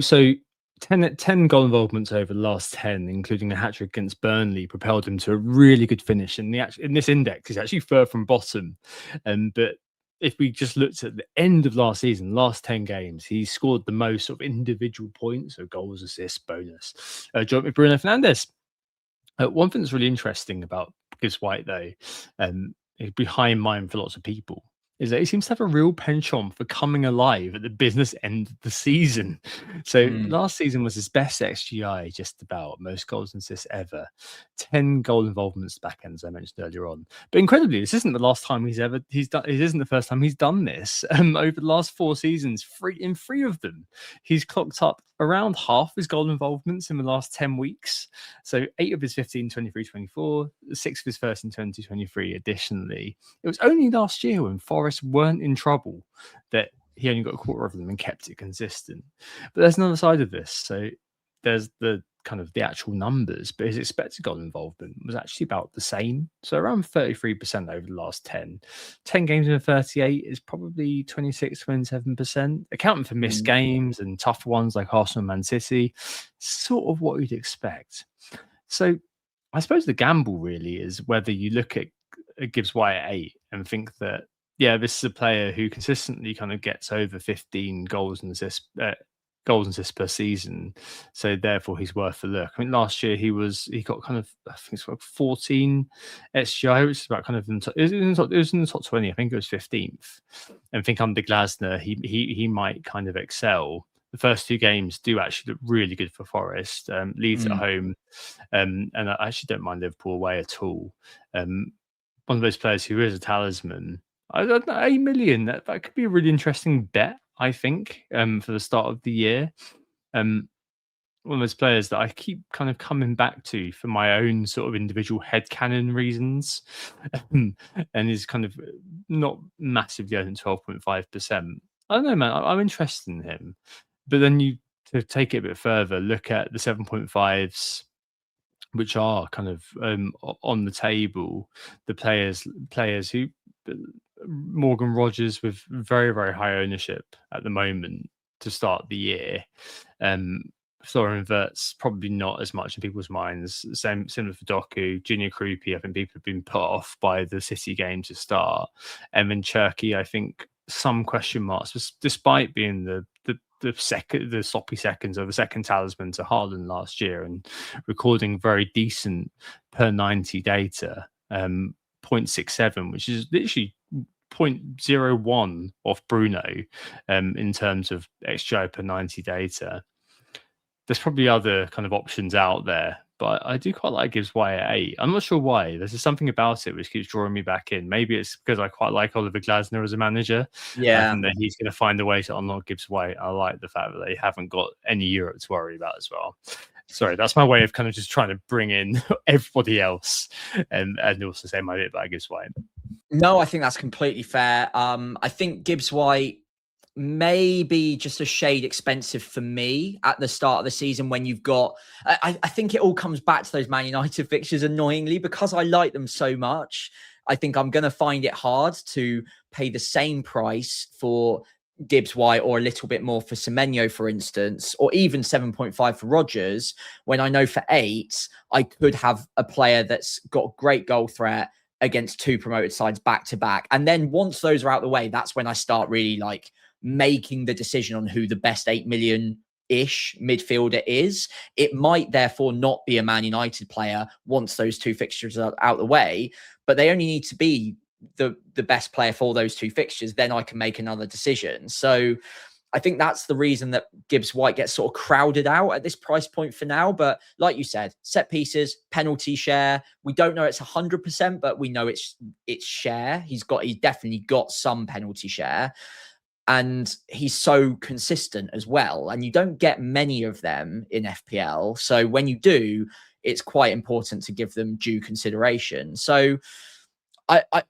So 10 goal involvements over the last 10, including a hat-trick against Burnley, propelled him to a really good finish. And in this index, he's actually third from bottom. But if we just looked at the end of last season, last 10 games, he scored the most sort of individual points, so goals, assists, bonus, joint with Bruno Fernandes. One thing that's really interesting about Gibbs White, though, behind mind for lots of people, is that he seems to have a real penchant for coming alive at the business end of the season. So last season was his best XGI, just about, most goals and assists ever. 10 goal involvements back end, as I mentioned earlier on. But incredibly, this isn't the last time he's done. It isn't the first time he's done this. Over the last 4 seasons, in three of them, he's clocked up around half his goal involvements in the last 10 weeks. So 8 of his 15, 23-24, 6 of his first in 2023. Additionally, it was only last year when Forest weren't in trouble that he only got a quarter of them and kept it consistent. But there's another side of this. So there's the kind of the actual numbers, but his expected goal involvement was actually about the same. So around 33% over the last 10. 10 games in 38 is probably 26-27%. Accounting for missed games and tougher ones like Arsenal, Man City, sort of what you'd expect. So I suppose the gamble really is whether you look at Gibbs White at 8 and think that, yeah, this is a player who consistently kind of gets over 15 goals and assists per season, so therefore he's worth a look. I mean, last year he got kind of, I think it's like 14 SGI, which is about kind of it was in the top 20. I think it was 15th. And I think under Glasner he might kind of excel. The first 2 games do actually look really good for Forest. Leeds at home, and I actually don't mind Liverpool away at all. One of those players who is a talisman. I don't know, 8 million. That could be a really interesting bet, I think, for the start of the year. one of those players that I keep kind of coming back to for my own sort of individual headcanon reasons, and is kind of not massively owned 12.5%. I don't know, man. I'm interested in him, but then you to take it a bit further, look at the 7.5s, which are kind of on the table. The players who Morgan Rogers with very, very high ownership at the moment to start the year. Florian Wirtz probably not as much in people's minds. Similar for Doku, Junior Krupi. I think people have been put off by the City game to start, and then Cherky. I think some question marks, despite being the sloppy seconds or the second talisman to Haaland last year and recording very decent per 90 data, 0.67, which is literally 0.01 off Bruno in terms of XGI per 90 data. There's probably other kind of options out there, but I do quite like Gibbs White at 8. I'm not sure why. There's just something about it which keeps drawing me back in. Maybe it's because I quite like Oliver Glasner as a manager. Yeah. And that he's going to find a way to unlock Gibbs White. I like the fact that they haven't got any Europe to worry about as well. Sorry, that's my way of kind of just trying to bring in everybody else and also say my bit about Gibbs White. No, I think that's completely fair. I think Gibbs White may be just a shade expensive for me at the start of the season when you've got... I think it all comes back to those Man United fixtures, annoyingly, because I like them so much. I think I'm going to find it hard to pay the same price for Gibbs White or a little bit more for Semenyo, for instance, or even 7.5 for Rodgers, when I know for 8, I could have a player that's got great goal threat against 2 promoted sides back to back. And then once those are out the way, that's when I start really like making the decision on who the best 8 million-ish midfielder is. It might therefore not be a Man United player once those 2 fixtures are out the way, but they only need to be the best player for those 2 fixtures. Then I can make another decision. So I think that's the reason that Gibbs White gets sort of crowded out at this price point for now. But like you said, set pieces, penalty share. We don't know it's 100%, but we know it's share. He's definitely got some penalty share. And he's so consistent as well. And you don't get many of them in FPL. So when you do, it's quite important to give them due consideration. So I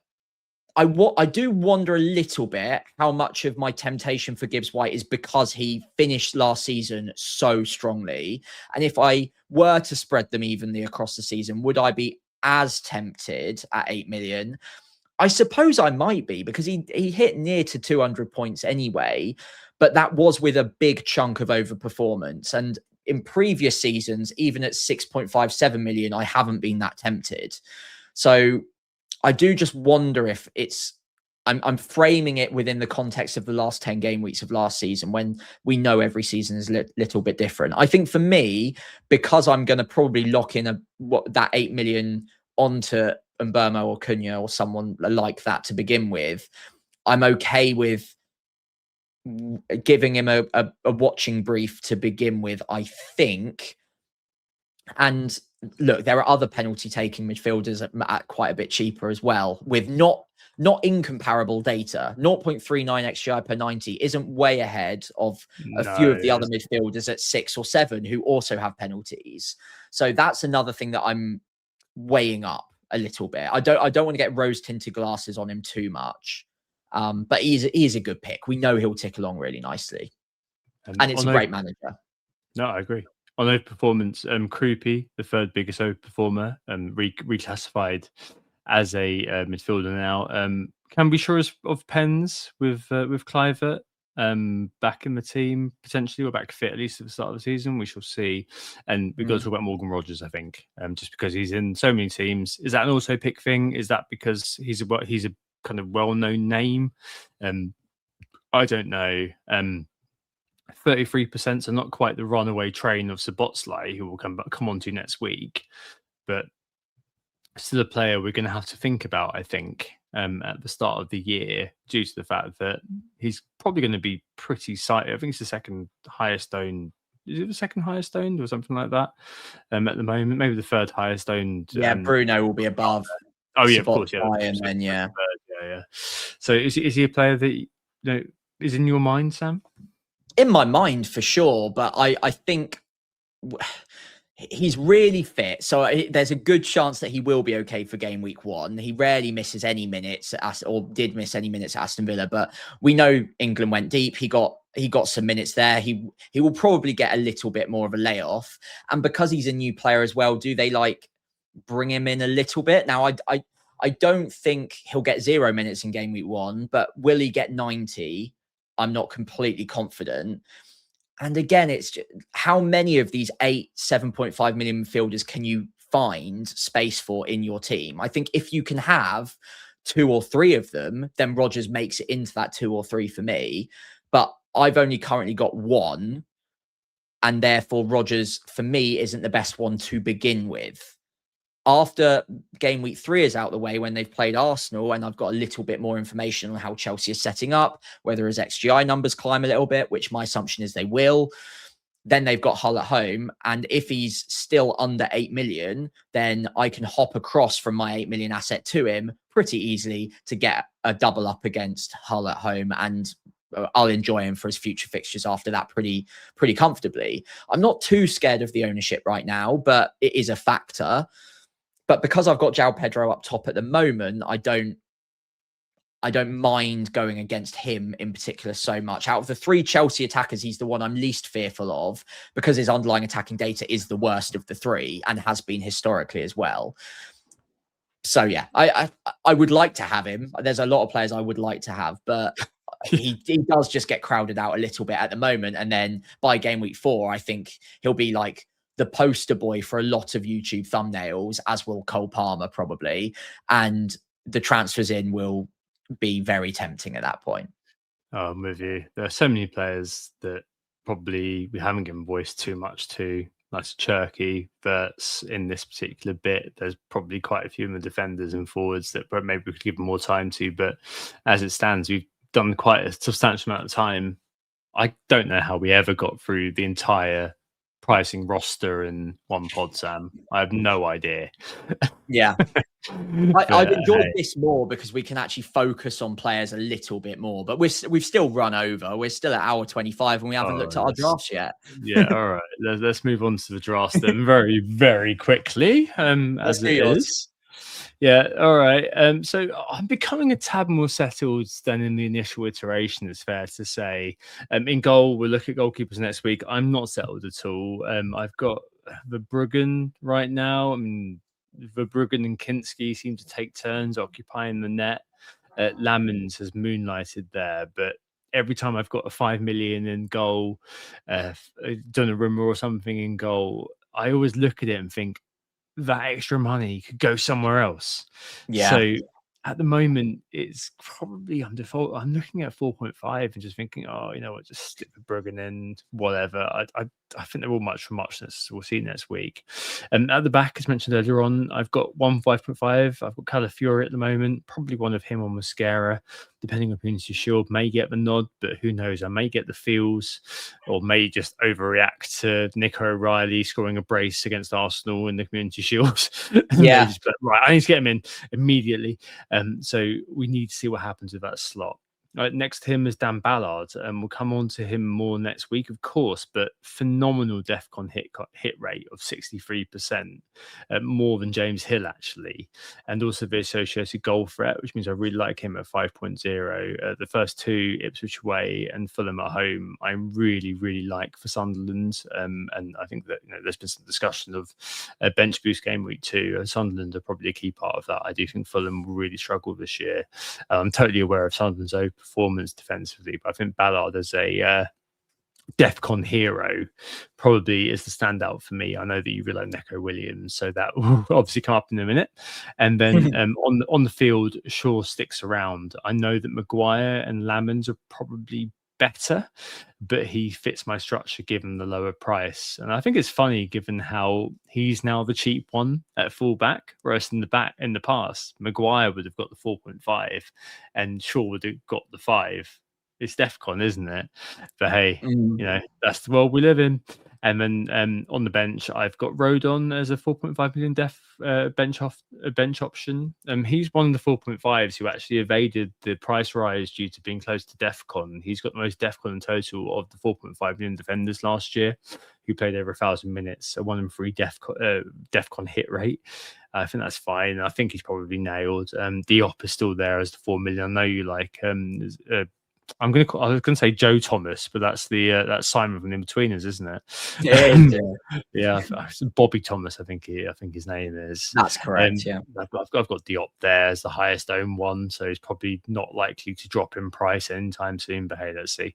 do wonder a little bit how much of my temptation for Gibbs White is because he finished last season so strongly. And if I were to spread them evenly across the season, would I be as tempted at 8 million? I suppose I might be, because he hit near to 200 points anyway, but that was with a big chunk of overperformance. And in previous seasons, even at 6.57 million, I haven't been that tempted. So I do just wonder if I'm framing it within the context of the last 10 game weeks of last season, when we know every season is a little bit different. I think for me, because I'm going to probably lock in that 8 million onto Mbeumo or Cunha or someone like that to begin with, I'm okay with giving him a watching brief to begin with, I think. And look, there are other penalty taking midfielders at quite a bit cheaper as well, with not incomparable data. 0.39 XGI per 90 isn't way ahead of a few of the other midfielders at 6 or 7 who also have penalties. So that's another thing that I'm weighing up a little bit. I don't want to get rose tinted glasses on him too much. But he's a good pick. We know he'll tick along really nicely. And it's a great manager. No, I agree. On overperformance, Krupi, the third biggest overperformer, reclassified as a midfielder now. Can we sure of Pens with Kluivert back in the team potentially, or back fit at least at the start of the season? We shall see. And we've got to talk about Morgan Rogers, I think, just because he's in so many teams. Is that an auto pick thing? Is that because he's a kind of well-known name? I don't know. 33% are not quite the runaway train of Szoboszlai, who will come on to next week, but still a player we're going to have to think about, I think, at the start of the year, due to the fact that he's probably going to be pretty sighted. I think it's the second highest owned. Is it the second highest owned or something like that at the moment? Maybe the third highest owned. Yeah, Bruno will be above. Oh yeah, of course, yeah. And then yeah. So is he a player that is in your mind, Sam? In my mind, for sure. But I think he's really fit, so there's a good chance that he will be okay for game week 1. He rarely misses any minutes or did miss any minutes at Aston Villa, but we know England went deep. He got some minutes there. He will probably get a little bit more of a layoff, and because he's a new player as well, do they like bring him in a little bit? Now I don't think he'll get 0 minutes in game week 1, but will he get 90? I'm not completely confident. And again, it's just, how many of these 7.5 million midfielders can you find space for in your team? I think if you can have 2 or 3 of them, then Rodgers makes it into that 2 or 3 for me. But I've only currently got 1. And therefore, Rodgers, for me, isn't the best one to begin with. After game week 3 is out the way, when they've played Arsenal, and I've got a little bit more information on how Chelsea is setting up, whether his XGI numbers climb a little bit, which my assumption is they will, then they've got Hull at home. And if he's still under 8 million, then I can hop across from my 8 million asset to him pretty easily to get a double up against Hull at home, and I'll enjoy him for his future fixtures after that pretty comfortably. I'm not too scared of the ownership right now, but it is a factor. But because I've got João Pedro up top at the moment, I don't mind going against him in particular so much. Out of the 3 Chelsea attackers, he's the one I'm least fearful of, because his underlying attacking data is the worst of the 3 and has been historically as well. So yeah, I would like to have him. There's a lot of players I would like to have, but he does just get crowded out a little bit at the moment. And then by game week 4, I think he'll be like the poster boy for a lot of YouTube thumbnails, as will Cole Palmer probably. And the transfers in will be very tempting at that point. Oh, I'm with you. There are so many players that probably we haven't given voice too much to, like Cherky, but in this particular bit, there's probably quite a few of the defenders and forwards that maybe we could give them more time to. But as it stands, we've done quite a substantial amount of time. I don't know how we ever got through the entire pricing roster in one pod, Sam. I have no idea. Yeah. I've enjoyed this more because we can actually focus on players a little bit more, but we've still run over. We're still at hour 25 and we haven't looked at our drafts yet. Yeah, all right. Let's move on to the drafts then very, very quickly, as it is. Yeah, all right. So I'm becoming a tad more settled than in the initial iteration, it's fair to say. In goal, we'll look at goalkeepers next week. I'm not settled at all. I've got Verbruggen right now. I mean, Verbruggen and Kinski seem to take turns occupying the net. Lamens has moonlighted there, but every time I've got a 5 million in goal, Donnarumma or something in goal, I always look at it and think, that extra money could go somewhere else. Yeah. So at the moment, it's probably on default. I'm looking at 4.5 and just thinking, oh, you know what, just stick the Bruggen in, whatever. I think they're all much for muchness. We'll see next week. And at the back, as mentioned earlier on, I've got 5.5. I've got Calafiori at the moment, probably one of him or Mascara, depending on Community Shield, may get the nod, but who knows? I may get the feels or may just overreact to Nico O'Reilly scoring a brace against Arsenal in the Community Shield. Yeah. Right, I need to get him in immediately. So we need to see what happens with that slot. Next to him is Dan Ballard, and we'll come on to him more next week, of course, but phenomenal DEFCON hit rate of 63%, more than James Hill, actually, and also the associated goal threat, which means I really like him at 5.0. The first 2, Ipswich away and Fulham at home, I really, really like for Sunderland, and I think that there's been some discussion of a bench boost game week 2, and Sunderland are probably a key part of that. I do think Fulham will really struggle this year. I'm totally aware of Sunderland's own performance defensively, but I think Ballard as a DEFCON hero probably is the standout for me. I know that you really like Neco Williams, so that will obviously come up in a minute. And then on the field, Shaw sticks around. I know that Maguire and Lamens are probably better, but he fits my structure given the lower price. And I think it's funny given how he's now the cheap one at fullback, whereas in the past, Maguire would have got the 4.5 and Shaw would have got the 5. It's DEFCON, isn't it? But hey, that's the world we live in. And then on the bench, I've got Rodon as a 4.5 million bench option. He's one of the 4.5s who actually evaded the price rise due to being close to DEFCON. He's got the most DEFCON in total of the 4.5 million defenders last year, who played over 1,000 minutes, a 1 in 3 DEFCON hit rate. I think that's fine. I think he's probably nailed. Diop is still there as the 4 million. I know you like. I was gonna say Joe Thomas, but that's that's Simon from In Betweeners, isn't it? Yeah, Bobby Thomas. I think his name is. That's correct. Yeah, I've got Diop there as the highest owned one, so he's probably not likely to drop in price anytime soon. But hey, let's see.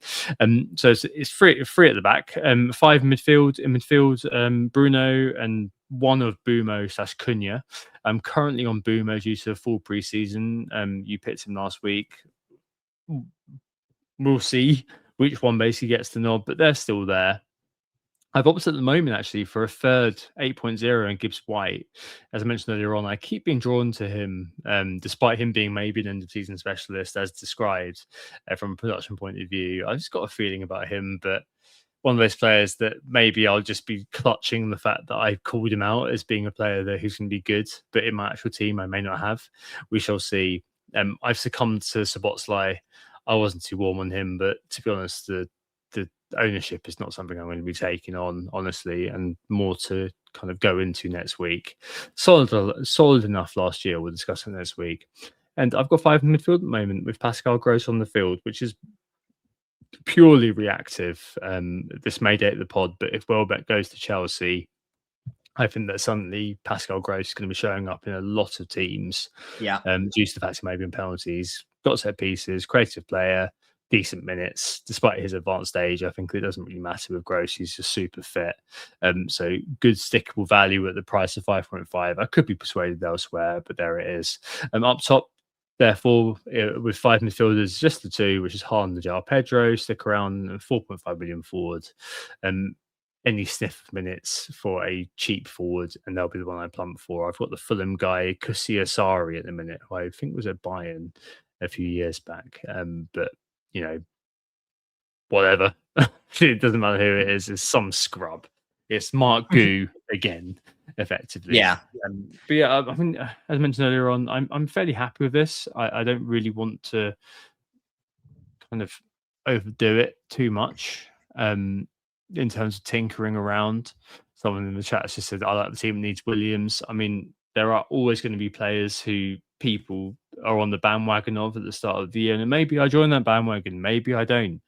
So it's free at the back. 5 midfield. Bruno and one of Bumo/Cunha. I'm currently on Bumo due to a full preseason. You picked him last week. We'll see which one basically gets the nod, but they're still there. I've opted at the moment actually for a third 8.0 and Gibbs White. As I mentioned earlier on, I keep being drawn to him, despite him being maybe an end of season specialist as described from a production point of view. I've just got a feeling about him, but one of those players that maybe I'll just be clutching the fact that I called him out as being a player that who's going to be good, but in my actual team I may not have. We shall see. I've succumbed to Szoboszlai. I wasn't too warm on him, but to be honest, the ownership is not something I'm going to be taking on, honestly, and more to kind of go into next week. Solid enough last year. We'll discuss it next week. And I've got 5 in midfield at the moment with Pascal Gross on the field, which is purely reactive. This may date the pod, but if Welbeck goes to Chelsea, I think that suddenly Pascal Gross is going to be showing up in a lot of teams. Yeah. Due to the fact he may be in penalties, got set pieces, creative player, decent minutes. Despite his advanced age, I think it doesn't really matter with Gross. He's just super fit. So good stickable value at the price of 5.5. I could be persuaded elsewhere, but there it is. Up top, therefore, with 5 midfielders, just the 2, which is Haaland and João Pedro, stick around 4.5 million forward. Any sniff of minutes for a cheap forward, and they'll be the one I plump for. I've got the Fulham guy, Kusya Sari, at the minute, who I think was at Bayern a few years back. But, you know, whatever. It doesn't matter who it is. It's some scrub. It's Mark Gu again, effectively. Yeah. But yeah, I mean, as I mentioned earlier on, I'm fairly happy with this. I don't really want to kind of overdo it too much. In terms of tinkering around. Someone in the chat has just said, I like the team that needs Williams. I mean, there are always going to be players who people are on the bandwagon of at the start of the year. And maybe I join that bandwagon, maybe I don't.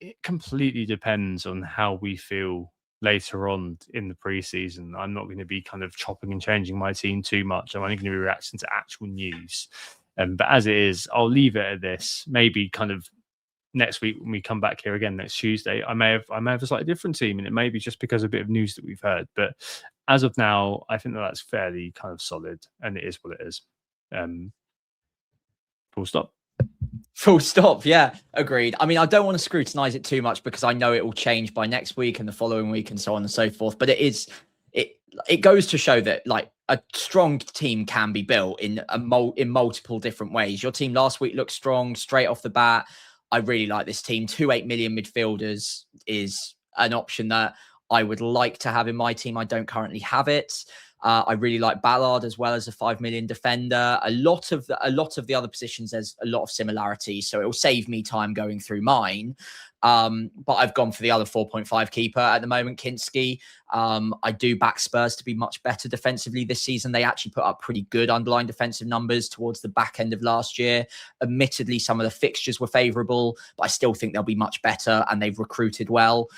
It completely depends on how we feel later on in the preseason. I'm not going to be kind of chopping and changing my team too much. I'm only going to be reacting to actual news. But as it is, I'll leave it at this. Maybe kind of next week when we come back here again next Tuesday, I may have a slightly different team, and it may be just because of a bit of news that we've heard. But as of now, I think that's fairly kind of solid, and it is what it is. Full stop. Full stop. Yeah, agreed. I mean, I don't want to scrutinize it too much because I know it will change by next week and the following week and so on and so forth. But it goes to show that like a strong team can be built in multiple different ways. Your team last week looked strong straight off the bat. I really like this team. 2 8 million midfielders is an option that I would like to have in my team. I don't currently have it. I really like Ballard as well as a 5 million defender. A lot of the other positions, there's a lot of similarities, so it will save me time going through mine. But I've gone for the other 4.5 keeper at the moment, Kinski. I do back Spurs to be much better defensively this season. They actually put up pretty good underlying defensive numbers towards the back end of last year. Admittedly, some of the fixtures were favourable, but I still think they'll be much better, and they've recruited well.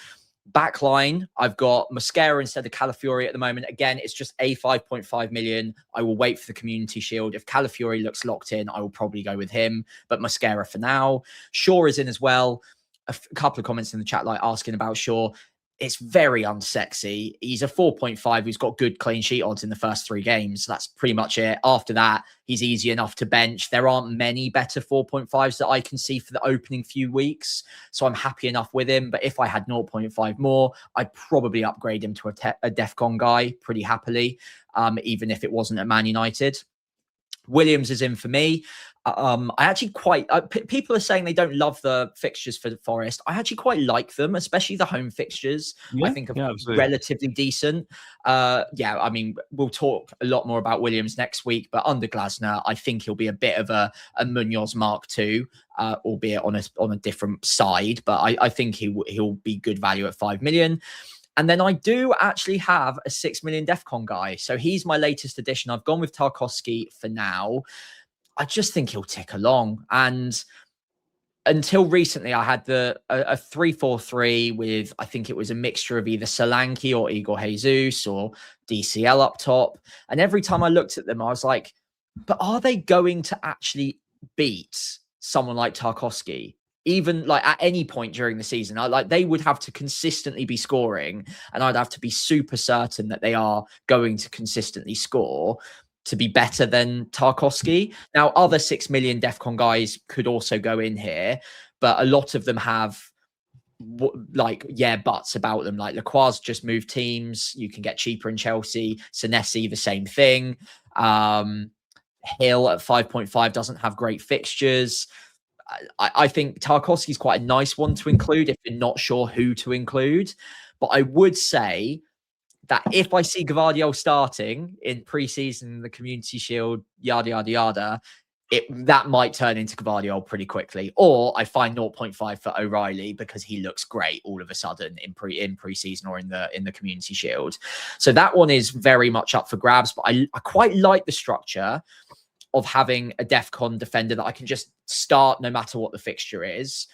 Backline, I've got Mosquera instead of Calafiori at the moment. Again, it's just a 5.5 million. I will wait for the Community Shield. If Calafiori looks locked in, I will probably go with him, but Mosquera for now. Shaw is in as well. A couple of comments in the chat like asking about Shaw. It's very unsexy. He's a 4.5 who's got good clean sheet odds in the first 3 games. That's pretty much it. After that, he's easy enough to bench. There aren't many better 4.5s that I can see for the opening few weeks. So I'm happy enough with him. But if I had 0.5 more, I'd probably upgrade him to a DEFCON guy pretty happily, even if it wasn't at Man United. Williams is in for me. I actually people are saying they don't love the fixtures for Forest. I actually quite like them, especially the home fixtures. I think are relatively decent. I mean, we'll talk a lot more about Williams next week, but under Glasner, I think he'll be a bit of a Munoz Mark II, albeit on a different side. But I think he'll be good value at 5 million. And then I do actually have a 6 million DEFCON guy. So he's my latest addition. I've gone with Tarkowski for now. I just think he'll tick along. And until recently, I had a 3-4-3 with, I think it was a mixture of either Solanke or Igor Jesus or DCL up top. And every time I looked at them, I was like, but are they going to actually beat someone like Tarkowski? Even like at any point during the season, they would have to consistently be scoring, and I'd have to be super certain that they are going to consistently score to be better than Tarkowski. Now, other 6 million DEFCON guys could also go in here, but a lot of them have buts about them. Like Lacroix just moved teams. You can get cheaper in Chelsea. Senesi, the same thing. Hill at 5.5 doesn't have great fixtures. I think Tarkowski's quite a nice one to include if you're not sure who to include. But I would say that if I see Gabriel starting in preseason, the Community Shield, yada, yada, yada, that might turn into Gabriel pretty quickly. Or I find 0.5 for O'Reilly because he looks great all of a sudden in preseason or in the Community Shield. So that one is very much up for grabs. But I quite like the structure of having a DEFCON defender that I can just start no matter what the fixture is.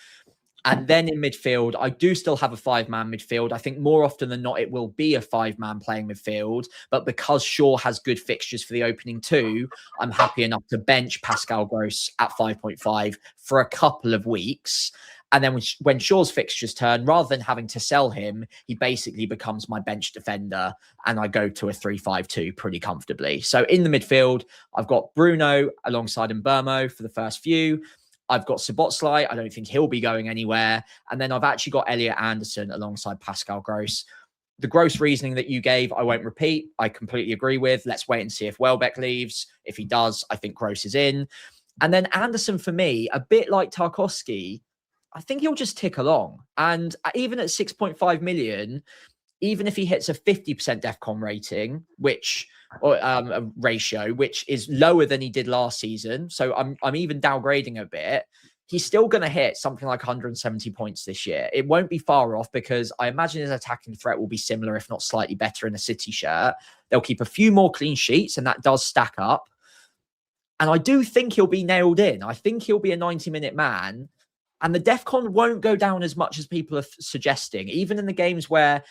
And then in midfield, I do still have a 5-man midfield. I think more often than not, it will be a 5-man playing midfield. But because Shaw has good fixtures for the opening 2, I'm happy enough to bench Pascal Gross at 5.5 for a couple of weeks. And then when Shaw's fixtures turn, rather than having to sell him, he basically becomes my bench defender. And I go to a 3-5-2 pretty comfortably. So in the midfield, I've got Bruno alongside Mbermo for the first few. I've got Szoboszlai. I don't think he'll be going anywhere. And then I've actually got Elliot Anderson alongside Pascal Gross. The Gross reasoning that you gave, I won't repeat. I completely agree with. Let's wait and see if Welbeck leaves. If he does, I think Gross is in. And then Anderson, for me, a bit like Tarkowski, I think he'll just tick along. And even at 6.5 million, even if he hits a 50% DEFCON rating, a ratio, which is lower than he did last season. So I'm even downgrading a bit. He's still going to hit something like 170 points this year. It won't be far off because I imagine his attacking threat will be similar, if not slightly better in a City shirt. They'll keep a few more clean sheets and that does stack up. And I do think he'll be nailed in. I think he'll be a 90-minute man. And the DEFCON won't go down as much as people are suggesting. Even in the games where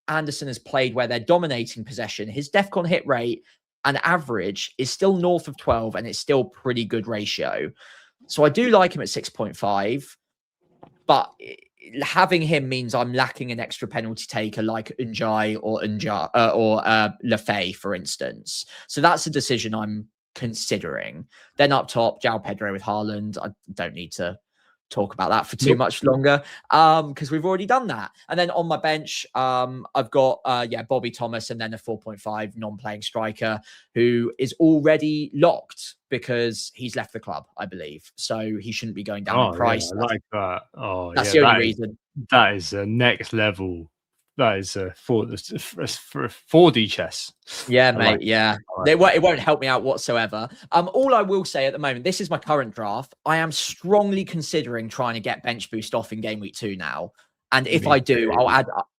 Anderson has played where they're dominating possession, his DEFCON hit rate and average is still north of 12 and it's still pretty good ratio. So I do like him at 6.5, but having him means I'm lacking an extra penalty taker like Unjai or Lefay, for instance. So that's a decision I'm considering. Then up top, João Pedro with Haaland. I don't need to talk about that for too much longer because we've already done that. And then on my bench, I've got Bobby Thomas and then a 4.5 non-playing striker who is already locked because he's left the club, I believe. So he shouldn't be going down in price. Yeah, I like that. That's the only reason. That is a next level. That is for 4D chess. Yeah, mate. It won't help me out whatsoever. All I will say at the moment, this is my current draft. I am strongly considering trying to get bench boost off in game week 2 now. And if I do,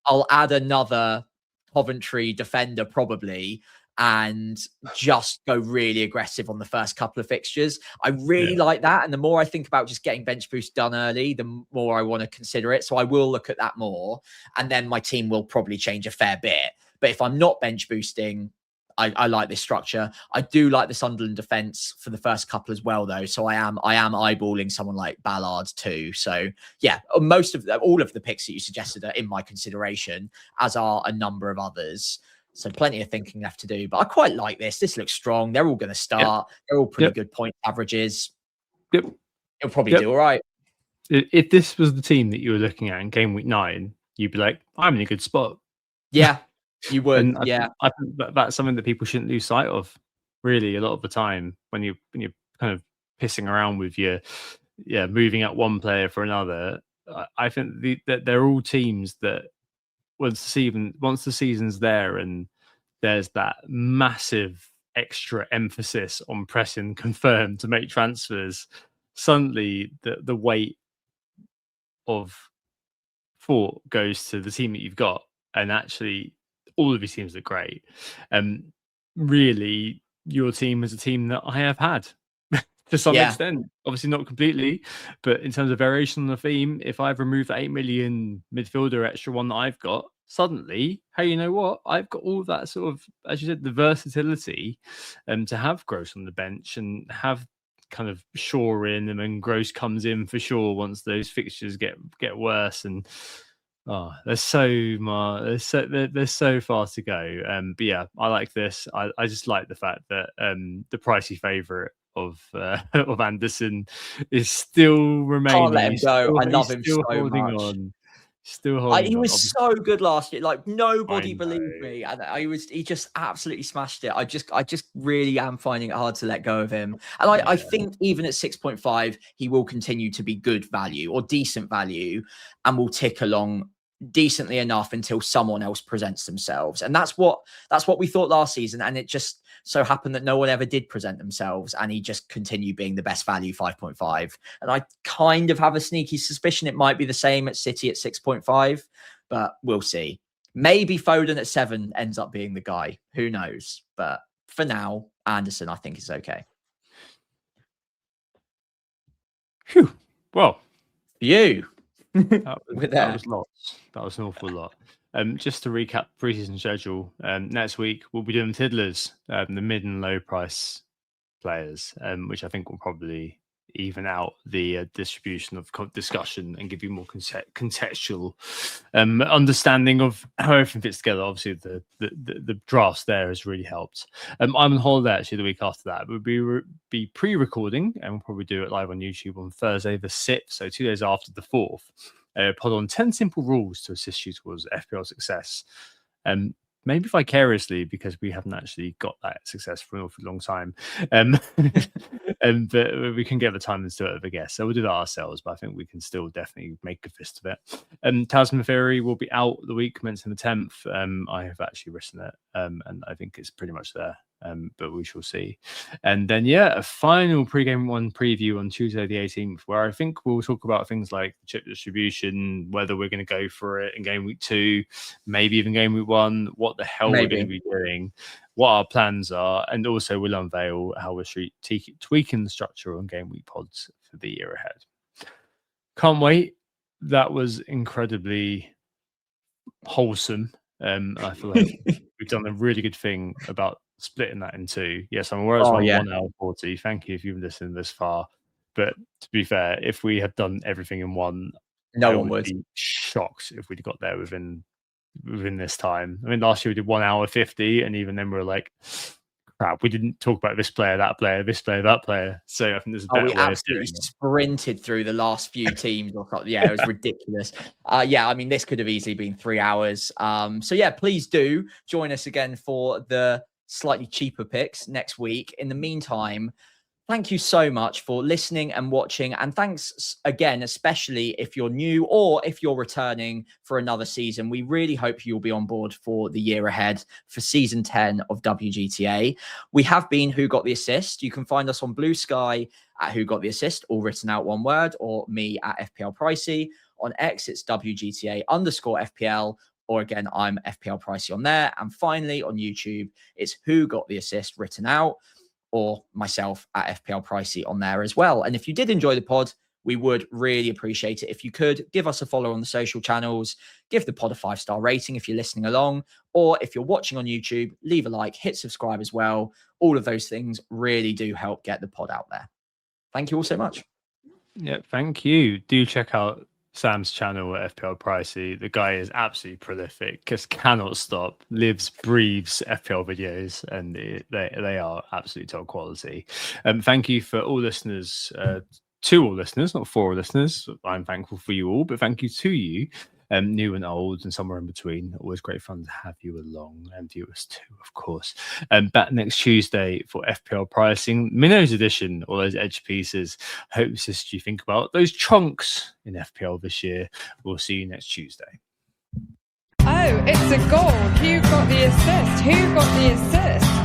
I'll add another Coventry defender probably and just go really aggressive on the first couple of fixtures. I really like that. And the more I think about just getting bench boost done early, the more I want to consider it. So I will look at that more. And then my team will probably change a fair bit. But if I'm not bench boosting, I like this structure. I do like the Sunderland defense for the first couple as well, though. So I am eyeballing someone like Ballard too. So yeah, all of the picks that you suggested are in my consideration, as are a number of others. So plenty of thinking left to do, but I quite like this. This looks strong. They're all going to start. They're all pretty good point averages. It'll probably do all right. If this was the team that you were looking at in game week 9, you'd be like, I'm in a good spot. Yeah, you would. I think that's something that people shouldn't lose sight of. really, a lot of the time when you're kind of pissing around with moving out one player for another. I think that they're all teams that once the season's there and there's that massive extra emphasis on pressing confirmed to make transfers, suddenly the weight of thought goes to the team that you've got, and actually all of these teams are great. Really, your team is a team that I have had to some extent, obviously not completely, but in terms of variation on the theme, if I've removed the 8 million midfielder extra one that I've got, suddenly, hey, you know what? I've got all that sort of, as you said, the versatility to have Gross on the bench and have kind of Shaw in, and then Gross comes in for sure once those fixtures get worse. And there's so much, there's so far to go. But yeah, I like this. I just like the fact that the pricey favourite of Anderson is still remaining. Can't let him go. I love him so holding much. On. Still holding he on. was so good last year. Like nobody believed me, and he just absolutely smashed it. I just really am finding it hard to let go of him. And I think even at 6.5, he will continue to be good value or decent value, and will tick along decently enough until someone else presents themselves. And that's what we thought last season. And it just so happened that no one ever did present themselves, and he just continued being the best value, 5.5. And I kind of have a sneaky suspicion it might be the same at City at 6.5, but we'll see. Maybe Foden at 7 ends up being the guy. Who knows? But for now, Anderson, I think, is okay. Phew. Well, that was lots. That was an awful lot. Just to recap preseason schedule, next week we'll be doing Tiddlers, the mid and low price players, which I think will probably even out the distribution of discussion and give you more contextual understanding of how everything fits together. Obviously, the drafts there has really helped. I'm on holiday actually the week after that. We'll be pre-recording, and we'll probably do it live on YouTube on Thursday the 6th, so 2 days after the 4th. Pod on 10 simple rules to assist you towards FPL success. Maybe vicariously, because we haven't actually got that success for an awful long time. But we can get the time and do it, I guess. So we'll do that ourselves, but I think we can still definitely make a fist of it. Talisman Theory will be out the week commencing the 10th. I have actually written it, and I think it's pretty much there. But we shall see. And then, a final pre-game one preview on Tuesday the 18th, where I think we'll talk about things like chip distribution, whether we're going to go for it in game week 2, maybe even game week 1, what the hell we're going to be doing, what our plans are, and also we'll unveil how we're tweaking the structure on game week pods for the year ahead. Can't wait. That was incredibly wholesome. I feel like we've done a really good thing about splitting that in 2. Yes, I'm aware it's 1 hour 40. Thank you if you've listened this far. But to be fair, if we had done everything in one, no one would be shocked if we'd got there within this time. I mean, last year we did 1 hour 50, and even then we were like, crap, we didn't talk about this player, that player, this player, that player. So I think there's a better way of doing it. Sprinted through the last few teams. It was ridiculous. I mean, this could have easily been 3 hours. So please do join us again for the slightly cheaper picks next week. In the meantime, thank you so much for listening and watching. And thanks again, especially if you're new or if you're returning for another season. We really hope you'll be on board for the year ahead for season 10 of WGTA. We have been Who Got the Assist. You can find us on Blue Sky at Who Got the Assist, all written out one word, or me at FPL Pricey. On X, it's WGTA_FPL. Or again, I'm FPL Pricey on there. And finally, on YouTube, it's Who Got the Assist written out, or myself at FPL Pricey on there as well. And if you did enjoy the pod, we would really appreciate it if you could give us a follow on the social channels, give the pod a 5-star rating if you're listening along, or if you're watching on YouTube, leave a like, hit subscribe as well. All of those things really do help get the pod out there. Thank you all so much. Yeah, thank you. Do check out Sam's channel at FPL Pricey. The guy is absolutely prolific, just cannot stop, lives, breathes FPL videos, and they are absolutely top quality. Thank you for all listeners, to all listeners, not for all listeners. I'm thankful for you all, but thank you to you new and old and somewhere in between. Always great fun to have you along, and viewers too, of course. Back next Tuesday for FPL pricing, Minnows edition, all those edge pieces. Hope this is you think about those chunks in FPL this year. We'll see you next Tuesday. Oh, it's a goal. Who got the assist?